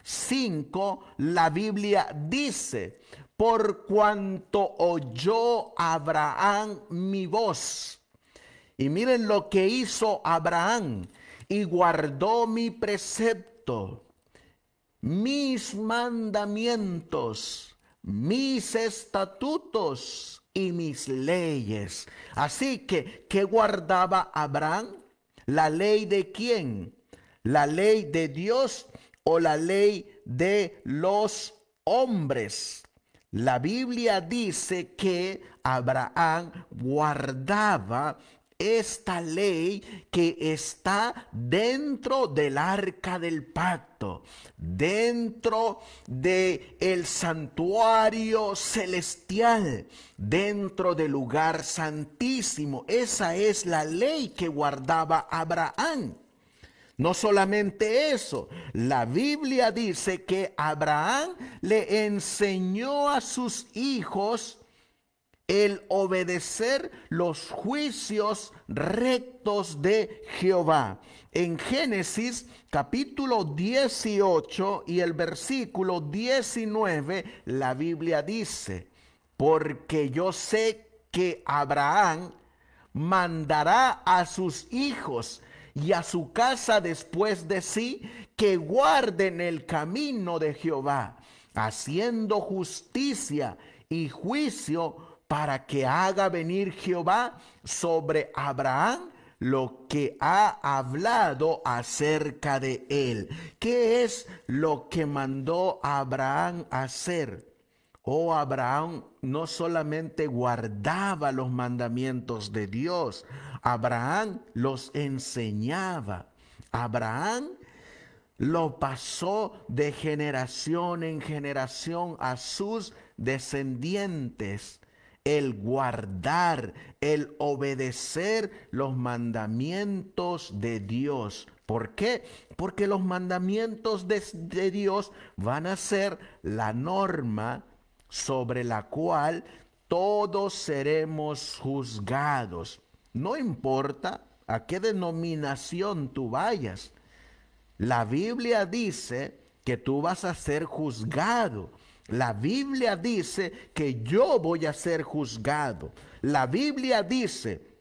A: 5, la Biblia dice: por cuanto oyó Abraham mi voz. Y miren lo que hizo Abraham: y guardó mi precepto, mis mandamientos, mis estatutos y mis leyes. Así que, ¿qué guardaba Abraham? ¿La ley de quién? ¿La ley de Dios o la ley de los hombres? La Biblia dice que Abraham guardaba esta ley que está dentro del arca del pacto, dentro del santuario celestial, dentro del lugar santísimo. Esa es la ley que guardaba Abraham. No solamente eso, la Biblia dice que Abraham le enseñó a sus hijos el obedecer los juicios rectos de Jehová. En Génesis capítulo 18 y el versículo 19, la Biblia dice: porque yo sé que Abraham mandará a sus hijos y a su casa después de sí, que guarden el camino de Jehová, haciendo justicia y juicio, para que haga venir Jehová sobre Abraham lo que ha hablado acerca de él. ¿Qué es lo que mandó a Abraham hacer? Oh, Abraham no solamente guardaba los mandamientos de Dios, Abraham los enseñaba. Abraham lo pasó de generación en generación a sus descendientes. El guardar, el obedecer los mandamientos de Dios. ¿Por qué? Porque los mandamientos de Dios van a ser la norma sobre la cual todos seremos juzgados. No importa a qué denominación tú vayas. La Biblia dice que tú vas a ser juzgado. La Biblia dice que yo voy a ser juzgado. La Biblia dice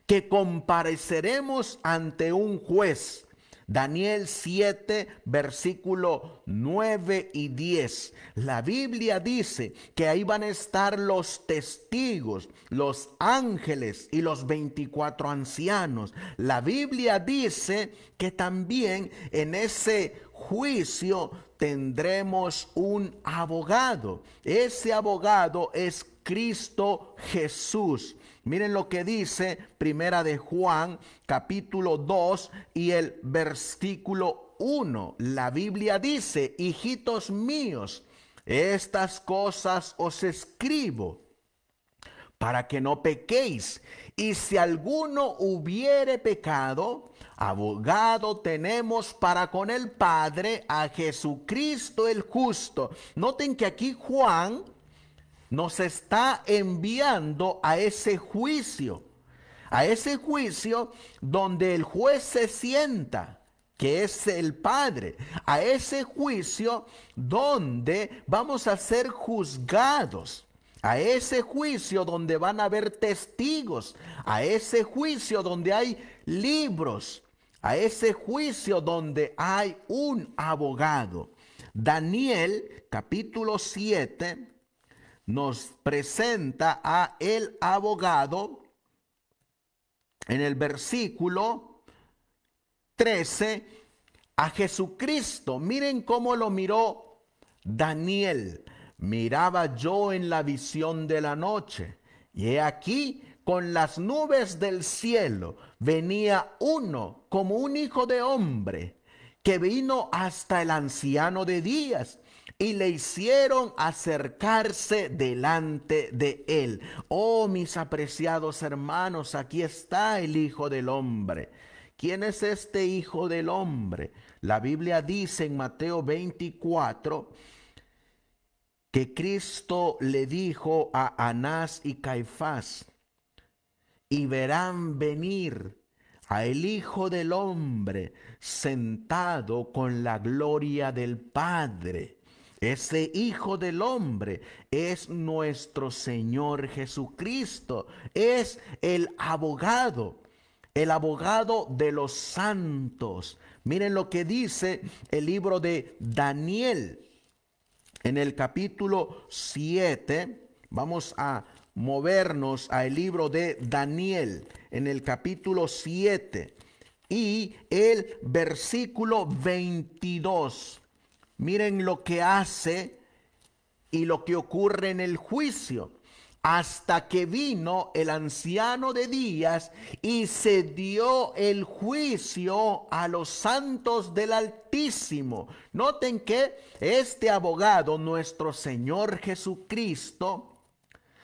A: que compareceremos ante un juez. Daniel 7, versículo 9 y 10. La Biblia dice que ahí van a estar los testigos, los ángeles y los 24 ancianos. La Biblia dice que también en ese juicio tendremos un abogado. Ese abogado es Cristo Jesús. Miren lo que dice Primera de Juan, capítulo 2 y el versículo 1. La Biblia dice: hijitos míos, estas cosas os escribo para que no pequéis. Y si alguno hubiere pecado, abogado tenemos para con el Padre, a Jesucristo el justo. Noten que aquí Juan nos está enviando a ese juicio donde el juez se sienta, que es el Padre, a ese juicio donde vamos a ser juzgados, a ese juicio donde van a haber testigos, a ese juicio donde hay libros, a ese juicio donde hay un abogado. Daniel capítulo 7 nos presenta a el abogado en el versículo 13, a Jesucristo. Miren cómo lo miró Daniel. Miraba yo en la visión de la noche, y he aquí con las nubes del cielo venía uno como un hijo de hombre, que vino hasta el anciano de días y le hicieron acercarse delante de él. Oh, mis apreciados hermanos, aquí está el Hijo del Hombre. ¿Quién es este Hijo del Hombre? La Biblia dice en Mateo 24 que Cristo le dijo a Anás y Caifás: y verán venir a el Hijo del Hombre sentado con la gloria del Padre. Ese Hijo del Hombre es nuestro Señor Jesucristo, es el abogado de los santos. Miren lo que dice el libro de Daniel en el capítulo 7. Vamos a movernos al libro de Daniel en el capítulo 7 y el versículo 22. Miren lo que hace y lo que ocurre en el juicio. Hasta que vino el anciano de días y se dio el juicio a los santos del Altísimo. Noten que este abogado, nuestro Señor Jesucristo,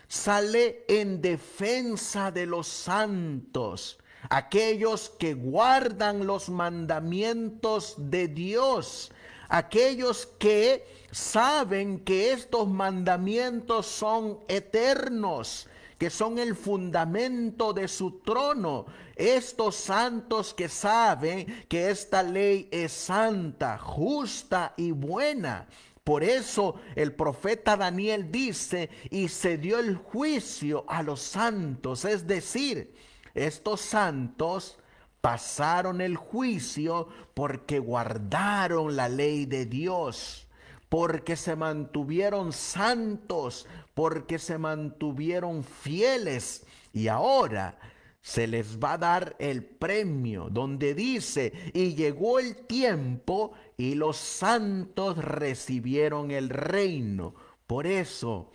A: sale en defensa de los santos, aquellos que guardan los mandamientos de Dios, aquellos que saben que estos mandamientos son eternos, que son el fundamento de su trono. Estos santos que saben que esta ley es santa, justa y buena. Por eso el profeta Daniel dice: y se dio el juicio a los santos. Es decir, estos santos pasaron el juicio porque guardaron la ley de Dios, porque se mantuvieron santos, porque se mantuvieron fieles. Y ahora se les va a dar el premio, donde dice: y llegó el tiempo y los santos recibieron el reino. Por eso,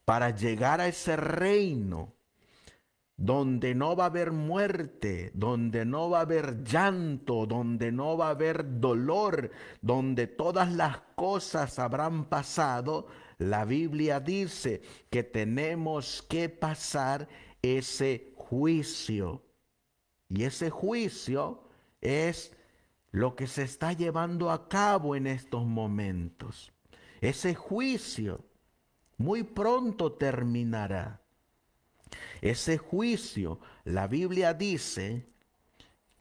A: para llegar a ese reino, donde no va a haber muerte, donde no va a haber llanto, donde no va a haber dolor, donde todas las cosas habrán pasado, la Biblia dice que tenemos que pasar ese juicio. Y ese juicio es lo que se está llevando a cabo en estos momentos. Ese juicio muy pronto terminará. Ese juicio, la Biblia dice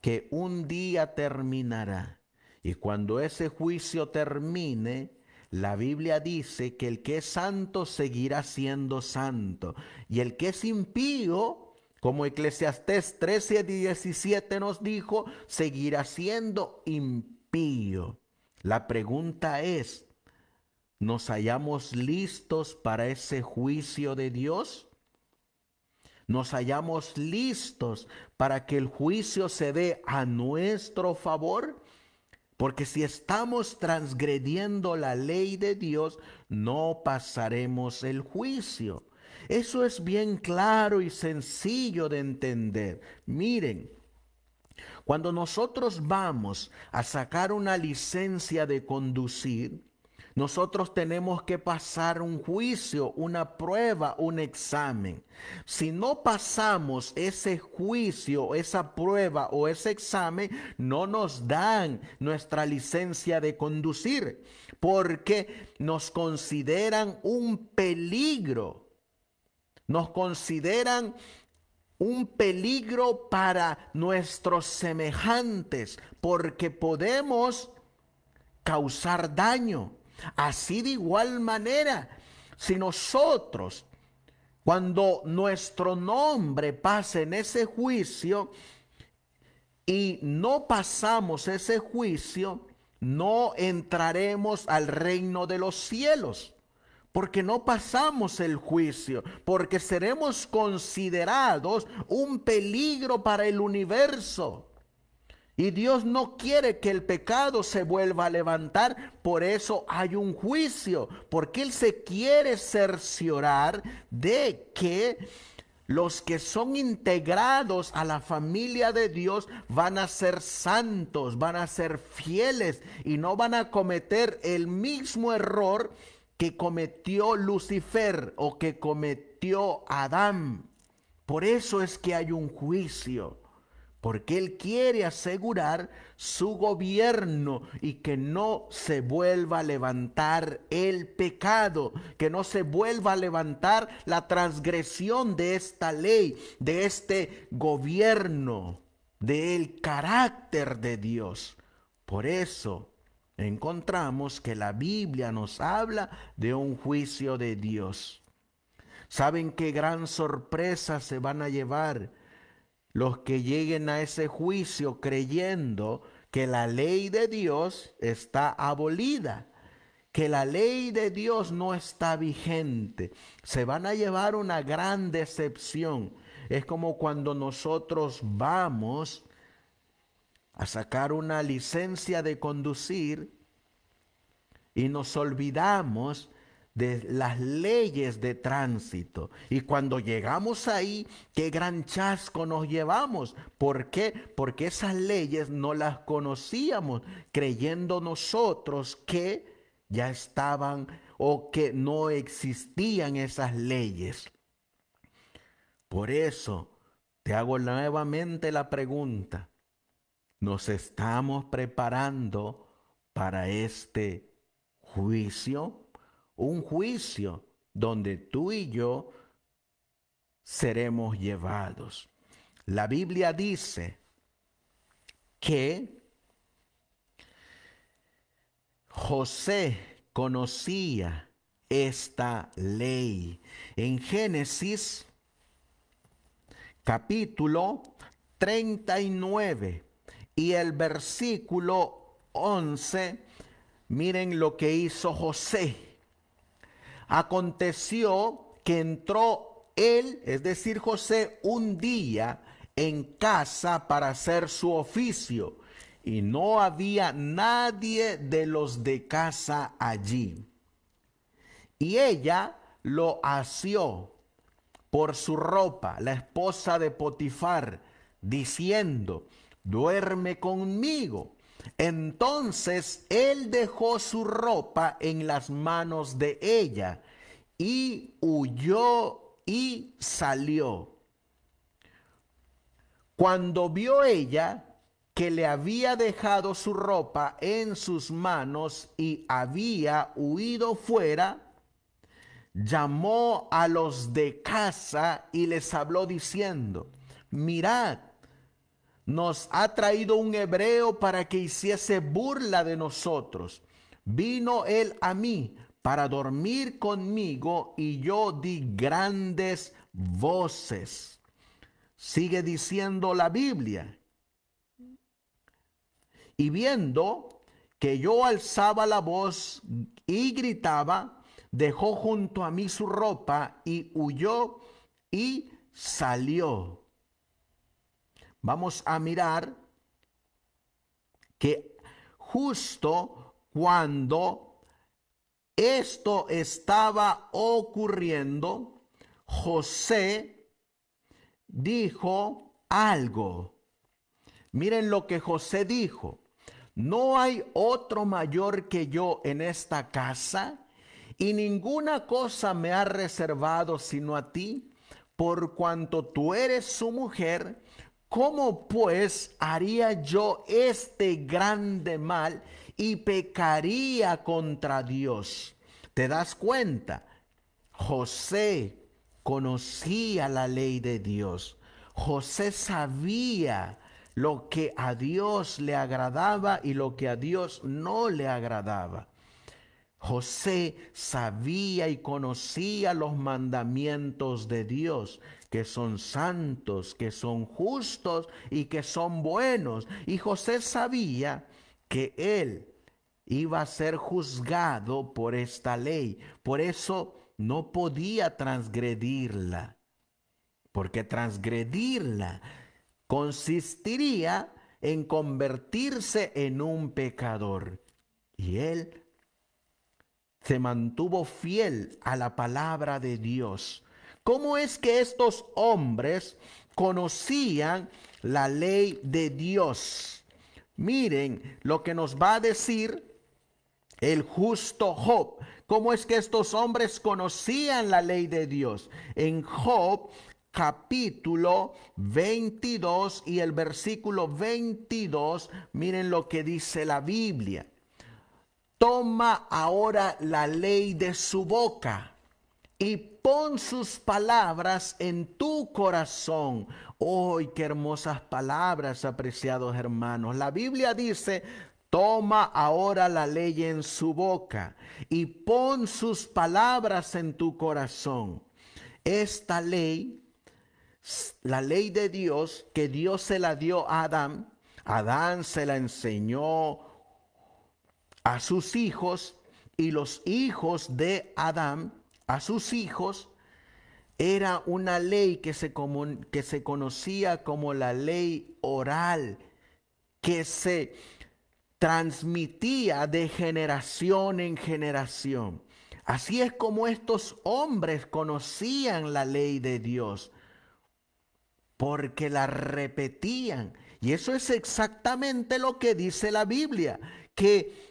A: que un día terminará. Y cuando ese juicio termine, la Biblia dice que el que es santo seguirá siendo santo. Y el que es impío, como Eclesiastés 13:17 nos dijo, seguirá siendo impío. La pregunta es: ¿nos hallamos listos para ese juicio de Dios? ¿Nos hallamos listos para que el juicio se dé a nuestro favor? Porque si estamos transgrediendo la ley de Dios, no pasaremos el juicio. Eso es bien claro y sencillo de entender. Miren, cuando nosotros vamos a sacar una licencia de conducir, nosotros tenemos que pasar un juicio, una prueba, un examen. Si no pasamos ese juicio, esa prueba o ese examen, no nos dan nuestra licencia de conducir, porque nos consideran un peligro. Nos consideran un peligro para nuestros semejantes, porque podemos causar daño. Así de igual manera, si nosotros, cuando nuestro nombre pase en ese juicio y no pasamos ese juicio, no entraremos al reino de los cielos, porque no pasamos el juicio, porque seremos considerados un peligro para el universo. Y Dios no quiere que el pecado se vuelva a levantar, por eso hay un juicio, porque Él se quiere cerciorar de que Los que son integrados a la familia de Dios van a ser santos, van a ser fieles y no van a cometer el mismo error que cometió Lucifer o que cometió Adán. Por eso es que hay un juicio, porque Él quiere asegurar su gobierno y que no se vuelva a levantar el pecado, que no se vuelva a levantar la transgresión de esta ley, de este gobierno, del carácter de Dios. Por eso encontramos que la Biblia nos habla de un juicio de Dios. ¿Saben qué gran sorpresa se van a llevar los que lleguen a ese juicio creyendo que la ley de Dios está abolida, que la ley de Dios no está vigente? Se van a llevar una gran decepción. Es como cuando nosotros vamos a sacar una licencia de conducir y nos olvidamos de las leyes de tránsito. Y cuando llegamos ahí, qué gran chasco nos llevamos. ¿Por qué? Porque esas leyes no las conocíamos, creyendo nosotros que ya estaban o que no existían esas leyes. Por eso te hago nuevamente la pregunta: ¿nos estamos preparando para este juicio? Un juicio donde tú y yo seremos llevados. La Biblia dice que José conocía esta ley. En Génesis capítulo 39 y el versículo 11, miren lo que hizo José. Aconteció que entró él, es decir, José, un día en casa para hacer su oficio, y no había nadie de los de casa allí. Y ella lo asió por su ropa, la esposa de Potifar, diciendo: duerme conmigo. Entonces él dejó su ropa en las manos de ella y huyó y salió. Cuando vio ella que le había dejado su ropa en sus manos y había huido fuera, llamó a los de casa y les habló diciendo: mirad, nos ha traído un hebreo para que hiciese burla de nosotros. Vino él a mí para dormir conmigo y yo di grandes voces. Sigue diciendo la Biblia. Y viendo que yo alzaba la voz y gritaba, dejó junto a mí su ropa y huyó y salió. Vamos a mirar que justo cuando esto estaba ocurriendo, José dijo algo. Miren lo que José dijo: no hay otro mayor que yo en esta casa, y ninguna cosa me ha reservado sino a ti, por cuanto tú eres su mujer. ¿Cómo pues haría yo este grande mal y pecaría contra Dios? ¿Te das cuenta? José conocía la ley de Dios. José sabía lo que a Dios le agradaba y lo que a Dios no le agradaba. José sabía y conocía los mandamientos de Dios, que son santos, que son justos y que son buenos. Y José sabía que él iba a ser juzgado por esta ley. Por eso no podía transgredirla, porque transgredirla consistiría en convertirse en un pecador. Y él se mantuvo fiel a la palabra de Dios. ¿Cómo es que estos hombres conocían la ley de Dios? Miren lo que nos va a decir el justo Job. ¿Cómo es que estos hombres conocían la ley de Dios? En Job capítulo 22 y el versículo 22, miren lo que dice la Biblia. Toma ahora la ley de su boca y pon sus palabras en tu corazón. ¡Oh, qué hermosas palabras, apreciados hermanos! La Biblia dice: toma ahora la ley en su boca y pon sus palabras en tu corazón. Esta ley, la ley de Dios, que Dios se la dio a Adán, Adán se la enseñó a sus hijos y los hijos de Adán a sus hijos. Era una ley que se conocía como la ley oral, que se transmitía de generación en generación. Así es como estos hombres conocían la ley de Dios, porque la repetían. Y eso es exactamente lo que dice la Biblia, que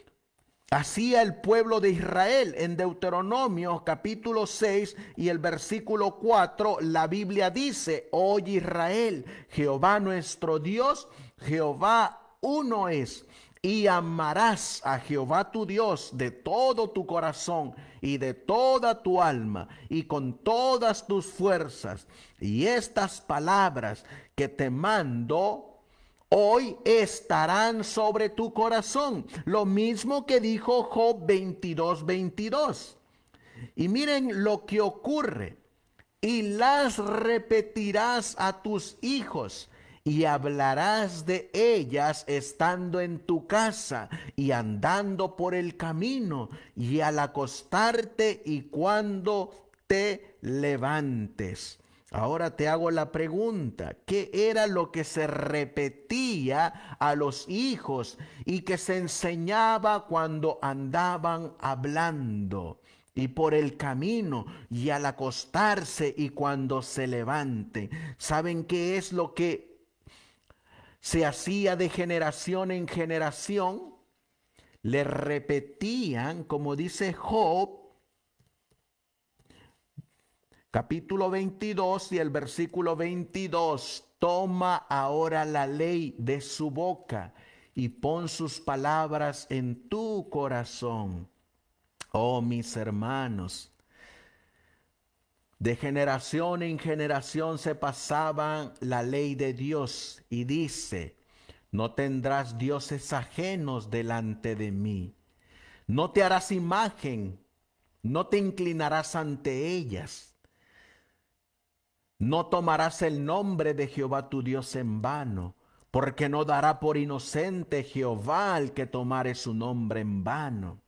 A: hacía el pueblo de Israel. En Deuteronomio capítulo 6 y el versículo 4, la Biblia dice: oye Israel, Jehová nuestro Dios, Jehová uno es. Y amarás a Jehová tu Dios de todo tu corazón y de toda tu alma y con todas tus fuerzas. Y estas palabras que te mando hoy estarán sobre tu corazón. Lo mismo que dijo Job 22:22. Y miren lo que ocurre. Y las repetirás a tus hijos y hablarás de ellas estando en tu casa y andando por el camino y al acostarte y cuando te levantes. Ahora te hago la pregunta: ¿qué era lo que se repetía a los hijos y que se enseñaba cuando andaban hablando y por el camino y al acostarse y cuando se levante? ¿Saben qué es lo que se hacía de generación en generación? Le repetían, como dice Job capítulo 22 y el versículo 22: toma ahora la ley de su boca y pon sus palabras en tu corazón. Oh, mis hermanos, de generación en generación se pasaban la ley de Dios, y dice: no tendrás dioses ajenos delante de mí, no te harás imagen, no te inclinarás ante ellas, no tomarás el nombre de Jehová tu Dios en vano, porque no dará por inocente Jehová al que tomare su nombre en vano.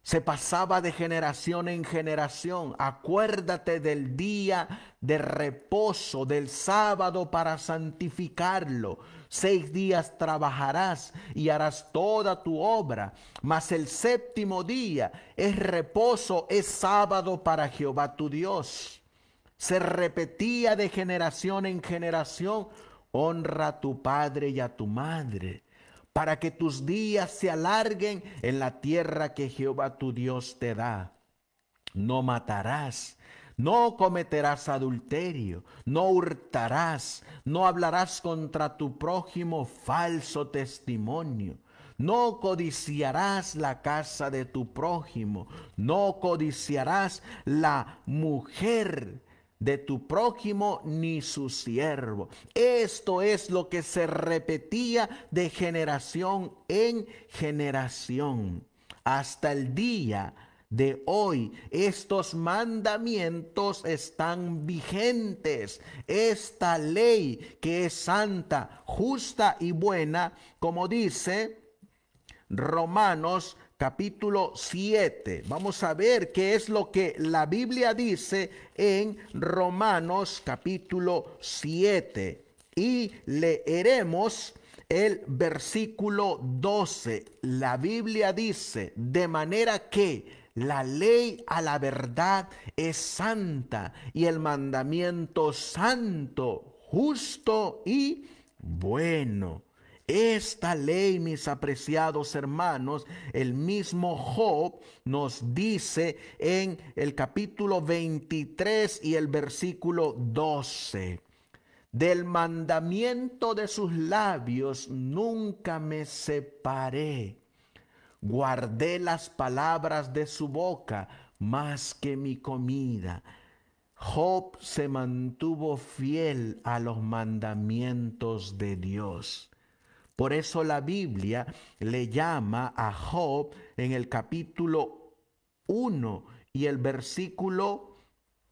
A: Se pasaba de generación en generación. Acuérdate del día de reposo, del sábado, para santificarlo. 6 días trabajarás y harás toda tu obra, mas el séptimo día es reposo, es sábado para Jehová tu Dios. Se repetía de generación en generación: honra a tu padre y a tu madre, para que tus días se alarguen en la tierra que Jehová tu Dios te da. No matarás, no cometerás adulterio, no hurtarás, no hablarás contra tu prójimo falso testimonio. No codiciarás la casa de tu prójimo, no codiciarás la mujer de tu prójimo ni su siervo. Esto es lo que se repetía de generación en generación. Hasta el día de hoy, estos mandamientos están vigentes. Esta ley, que es santa, justa y buena, como dice Romanos capítulo 7. Vamos a ver qué es lo que la Biblia dice en Romanos capítulo 7. Y leeremos el versículo 12. La Biblia dice: de manera que la ley a la verdad es santa y el mandamiento santo, justo y bueno. Esta ley, mis apreciados hermanos, el mismo Job nos dice en el capítulo 23 y el versículo 12. Del mandamiento de sus labios nunca me separé. Guardé las palabras de su boca más que mi comida. Job se mantuvo fiel a los mandamientos de Dios. Por eso la Biblia le llama a Job en el capítulo 1 y el versículo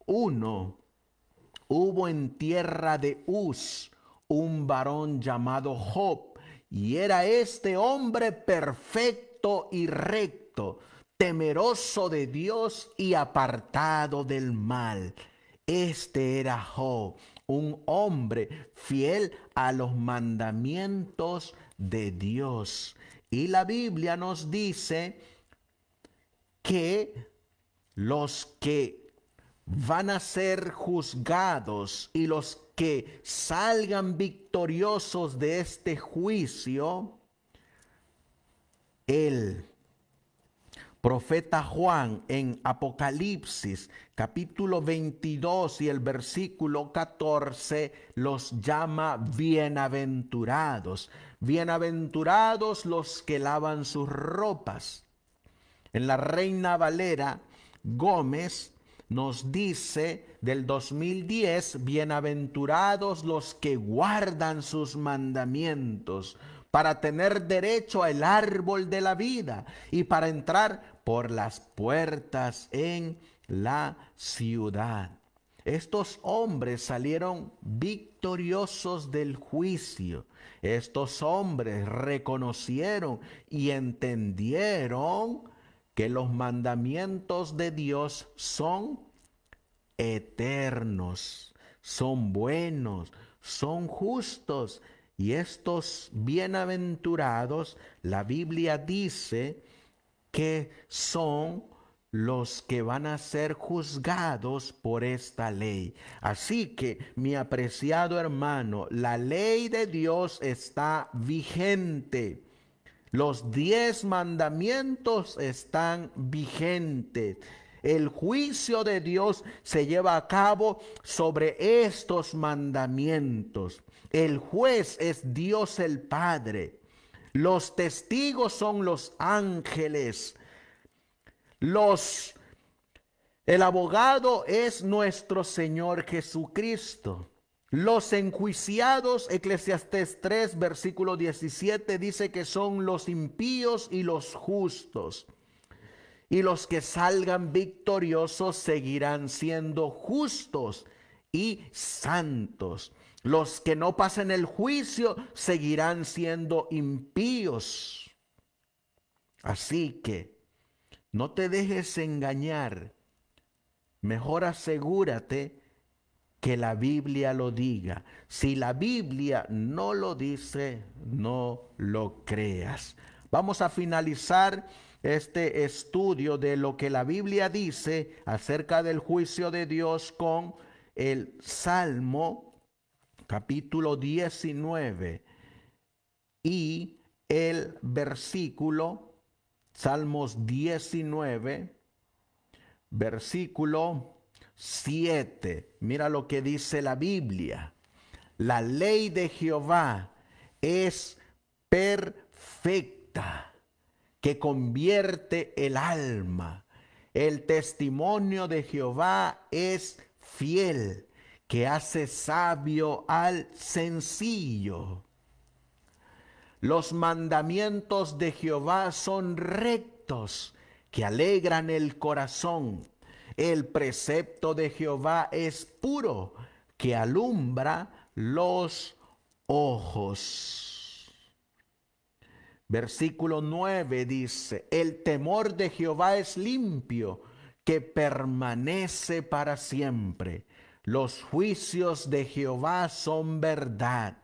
A: 1. Hubo en tierra de Uz un varón llamado Job, y era este hombre perfecto y recto, temeroso de Dios y apartado del mal. Este era Job, un hombre fiel a los mandamientos de Dios. Y la Biblia nos dice que los que van a ser juzgados y los que salgan victoriosos de este juicio, el profeta Juan en Apocalipsis capítulo 22 y el versículo 14 los llama bienaventurados. Bienaventurados los que lavan sus ropas. En la Reina Valera Gómez nos dice del 2010, bienaventurados los que guardan sus mandamientos para tener derecho al árbol de la vida y para entrar por las puertas en la ciudad. Estos hombres salieron victoriosos del juicio. Estos hombres reconocieron y entendieron que los mandamientos de Dios son eternos, son buenos, son justos. Y estos bienaventurados, la Biblia dice que son los que van a ser juzgados por esta ley. Así que, mi apreciado hermano, la ley de Dios está vigente. Los 10 mandamientos están vigentes. El juicio de Dios se lleva a cabo sobre estos mandamientos. El juez es Dios el Padre. Los testigos son los ángeles. El abogado es nuestro Señor Jesucristo. Los enjuiciados, Eclesiastés 3, versículo 17, dice que son los impíos y los justos. Y los que salgan victoriosos seguirán siendo justos y santos. Los que no pasen el juicio seguirán siendo impíos. Así que no te dejes engañar. Mejor asegúrate que la Biblia lo diga. Si la Biblia no lo dice, no lo creas. Vamos a finalizar este estudio de lo que la Biblia dice acerca del juicio de Dios con el Salmo capítulo 19 y el versículo, Salmos 19, versículo 7. Mira lo que dice la Biblia. La ley de Jehová es perfecta, que convierte el alma. El testimonio de Jehová es fiel, que hace sabio al sencillo. Los mandamientos de Jehová son rectos, que alegran el corazón. El precepto de Jehová es puro, que alumbra los ojos. Versículo 9 dice, el temor de Jehová es limpio, que permanece para siempre. Los juicios de Jehová son verdad,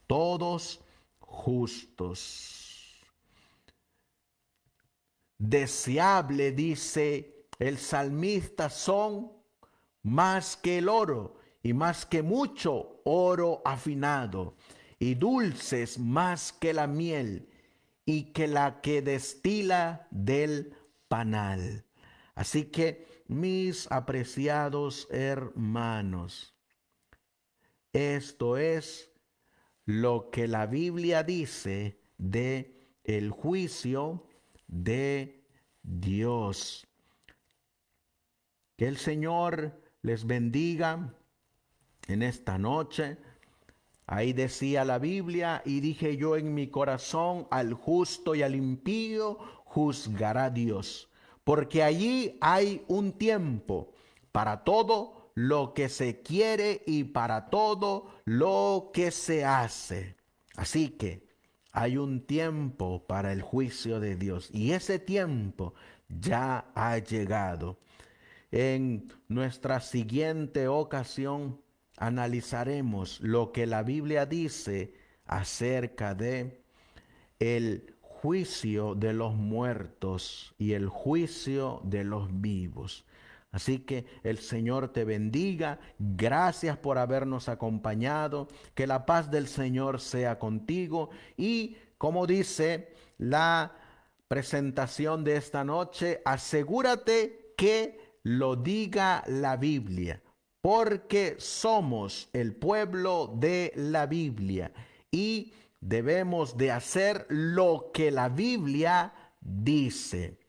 A: todos justos. deseable, dice el salmista, son más que el oro y más que mucho oro afinado, y dulces más que la miel y que la que destila del panal. Así que, mis apreciados hermanos, esto es lo que la Biblia dice de el juicio de Dios. Que el Señor les bendiga en esta noche. Ahí decía la Biblia, y dije yo en mi corazón, al justo y al impío juzgará Dios, porque allí hay un tiempo para todo lo que se quiere y para todo lo que se hace. Así que hay un tiempo para el juicio de Dios, y ese tiempo ya ha llegado. En nuestra siguiente ocasión analizaremos lo que la Biblia dice acerca de el juicio de los muertos y el juicio de los vivos. Así que el Señor te bendiga. Gracias por habernos acompañado. Que la paz del Señor sea contigo. Y como dice la presentación de esta noche, asegúrate que lo diga la Biblia, porque somos el pueblo de la Biblia y debemos de hacer lo que la Biblia dice.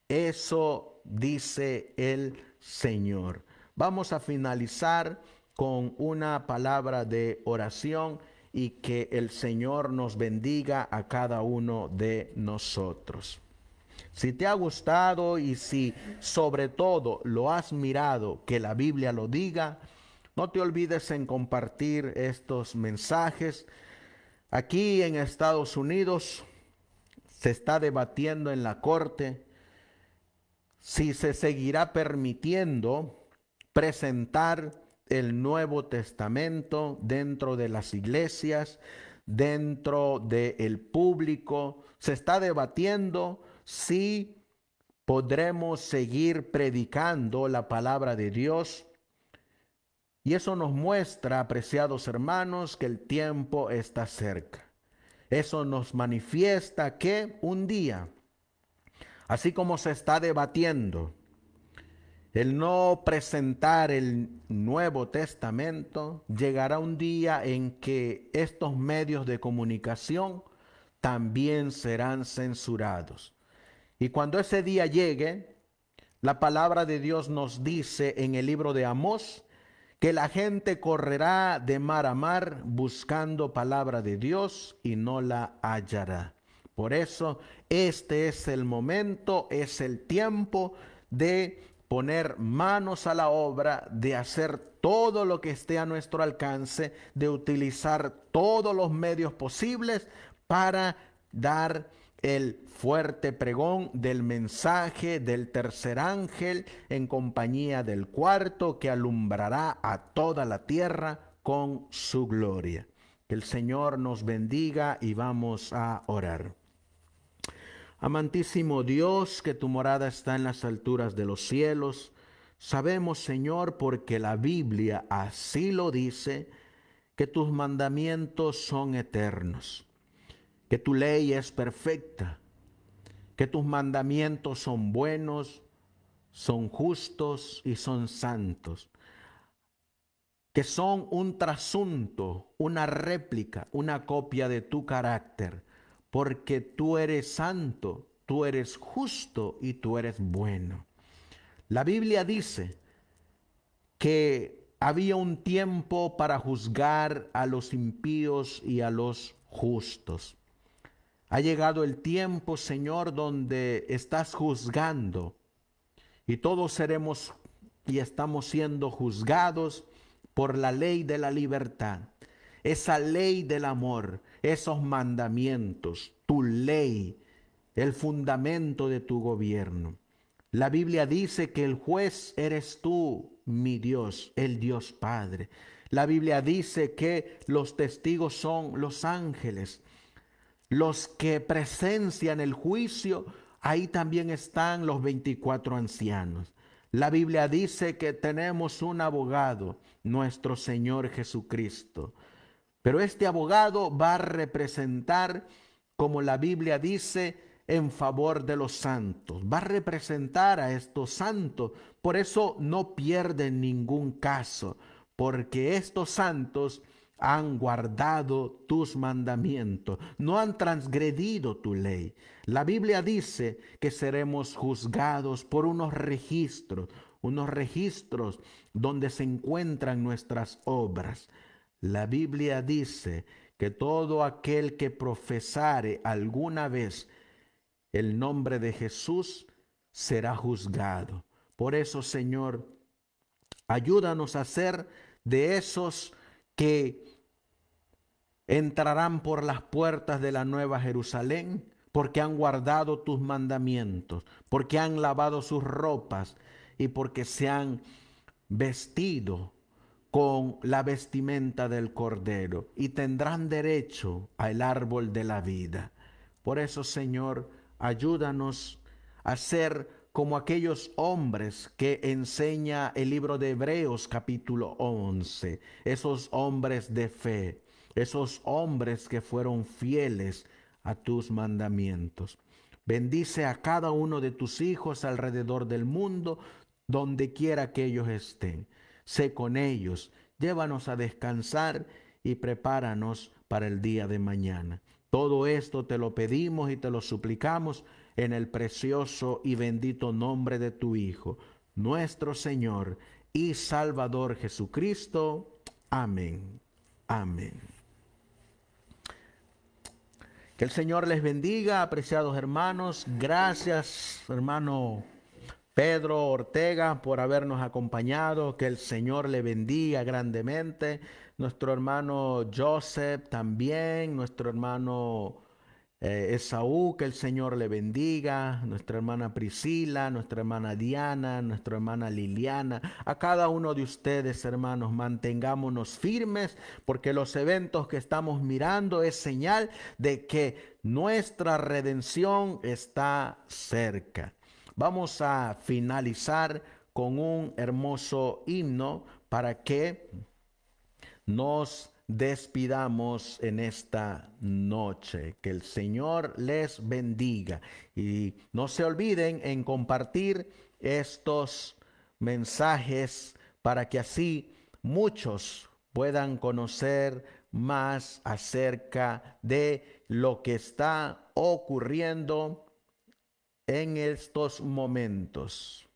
A: Eso dice el Señor. Vamos a finalizar con una palabra de oración y que el Señor nos bendiga a cada uno de nosotros. Si te ha gustado y si sobre todo lo has mirado, que la Biblia lo diga, no te olvides en compartir estos mensajes. Aquí en Estados Unidos se está debatiendo en la corte si se seguirá permitiendo presentar el Nuevo Testamento dentro de las iglesias, dentro del público. Se está debatiendo si podremos seguir predicando la palabra de Dios. Y eso nos muestra, apreciados hermanos, que el tiempo está cerca. Eso nos manifiesta que un día, así como se está debatiendo el no presentar el Nuevo Testamento, llegará un día en que estos medios de comunicación también serán censurados. Y cuando ese día llegue, la palabra de Dios nos dice en el libro de Amós que la gente correrá de mar a mar buscando palabra de Dios y no la hallará. Por eso este es el momento, es el tiempo de poner manos a la obra, de hacer todo lo que esté a nuestro alcance, de utilizar todos los medios posibles para dar el fuerte pregón del mensaje del tercer ángel en compañía del cuarto que alumbrará a toda la tierra con su gloria. Que el Señor nos bendiga y vamos a orar. Amantísimo Dios, que tu morada está en las alturas de los cielos, sabemos, Señor, porque la Biblia así lo dice, que tus mandamientos son eternos, que tu ley es perfecta, que tus mandamientos son buenos, son justos y son santos, que son un trasunto, una réplica, una copia de tu carácter, porque tú eres santo, tú eres justo y tú eres bueno. La Biblia dice que había un tiempo para juzgar a los impíos y a los justos. Ha llegado el tiempo, Señor, donde estás juzgando y todos seremos y estamos siendo juzgados por la ley de la libertad, esa ley del amor, esos mandamientos, tu ley, el fundamento de tu gobierno. La Biblia dice que el juez eres tú, mi Dios, el Dios Padre. La Biblia dice que los testigos son los ángeles, los que presencian el juicio ahí también están los 24 ancianos. La Biblia dice que tenemos un abogado, nuestro Señor Jesucristo. Pero este abogado va a representar, como la Biblia dice, en favor de los santos. Va a representar a estos santos. Por eso no pierden ningún caso, porque estos santos han guardado tus mandamientos, no han transgredido tu ley. La Biblia dice que seremos juzgados por unos registros donde se encuentran nuestras obras. La Biblia dice que todo aquel que profesare alguna vez el nombre de Jesús será juzgado. Por eso, Señor, ayúdanos a ser de esos que entrarán por las puertas de la Nueva Jerusalén, porque han guardado tus mandamientos, porque han lavado sus ropas y porque se han vestido con la vestimenta del Cordero y tendrán derecho al árbol de la vida. Por eso, Señor, ayúdanos a ser como aquellos hombres que enseña el libro de Hebreos capítulo 11, esos hombres de fe, esos hombres que fueron fieles a tus mandamientos. Bendice a cada uno de tus hijos alrededor del mundo, donde quiera que ellos estén. Sé con ellos, llévanos a descansar y prepáranos para el día de mañana. Todo esto te lo pedimos y te lo suplicamos en el precioso y bendito nombre de tu Hijo, nuestro Señor y Salvador Jesucristo. Amén. Amén. Que el Señor les bendiga, apreciados hermanos. Gracias, hermano Pedro Ortega, por habernos acompañado. Que el Señor le bendiga grandemente. Nuestro hermano Joseph también, nuestro hermano Esaú, que el Señor le bendiga. Nuestra hermana Priscila, nuestra hermana Diana, nuestra hermana Liliana. A cada uno de ustedes, hermanos, mantengámonos firmes, porque los eventos que estamos mirando es señal de que nuestra redención está cerca. Vamos a finalizar con un hermoso himno para que nos despidamos en esta noche. Que el Señor les bendiga. Y no se olviden en compartir estos mensajes para que así muchos puedan conocer más acerca de lo que está ocurriendo en estos momentos.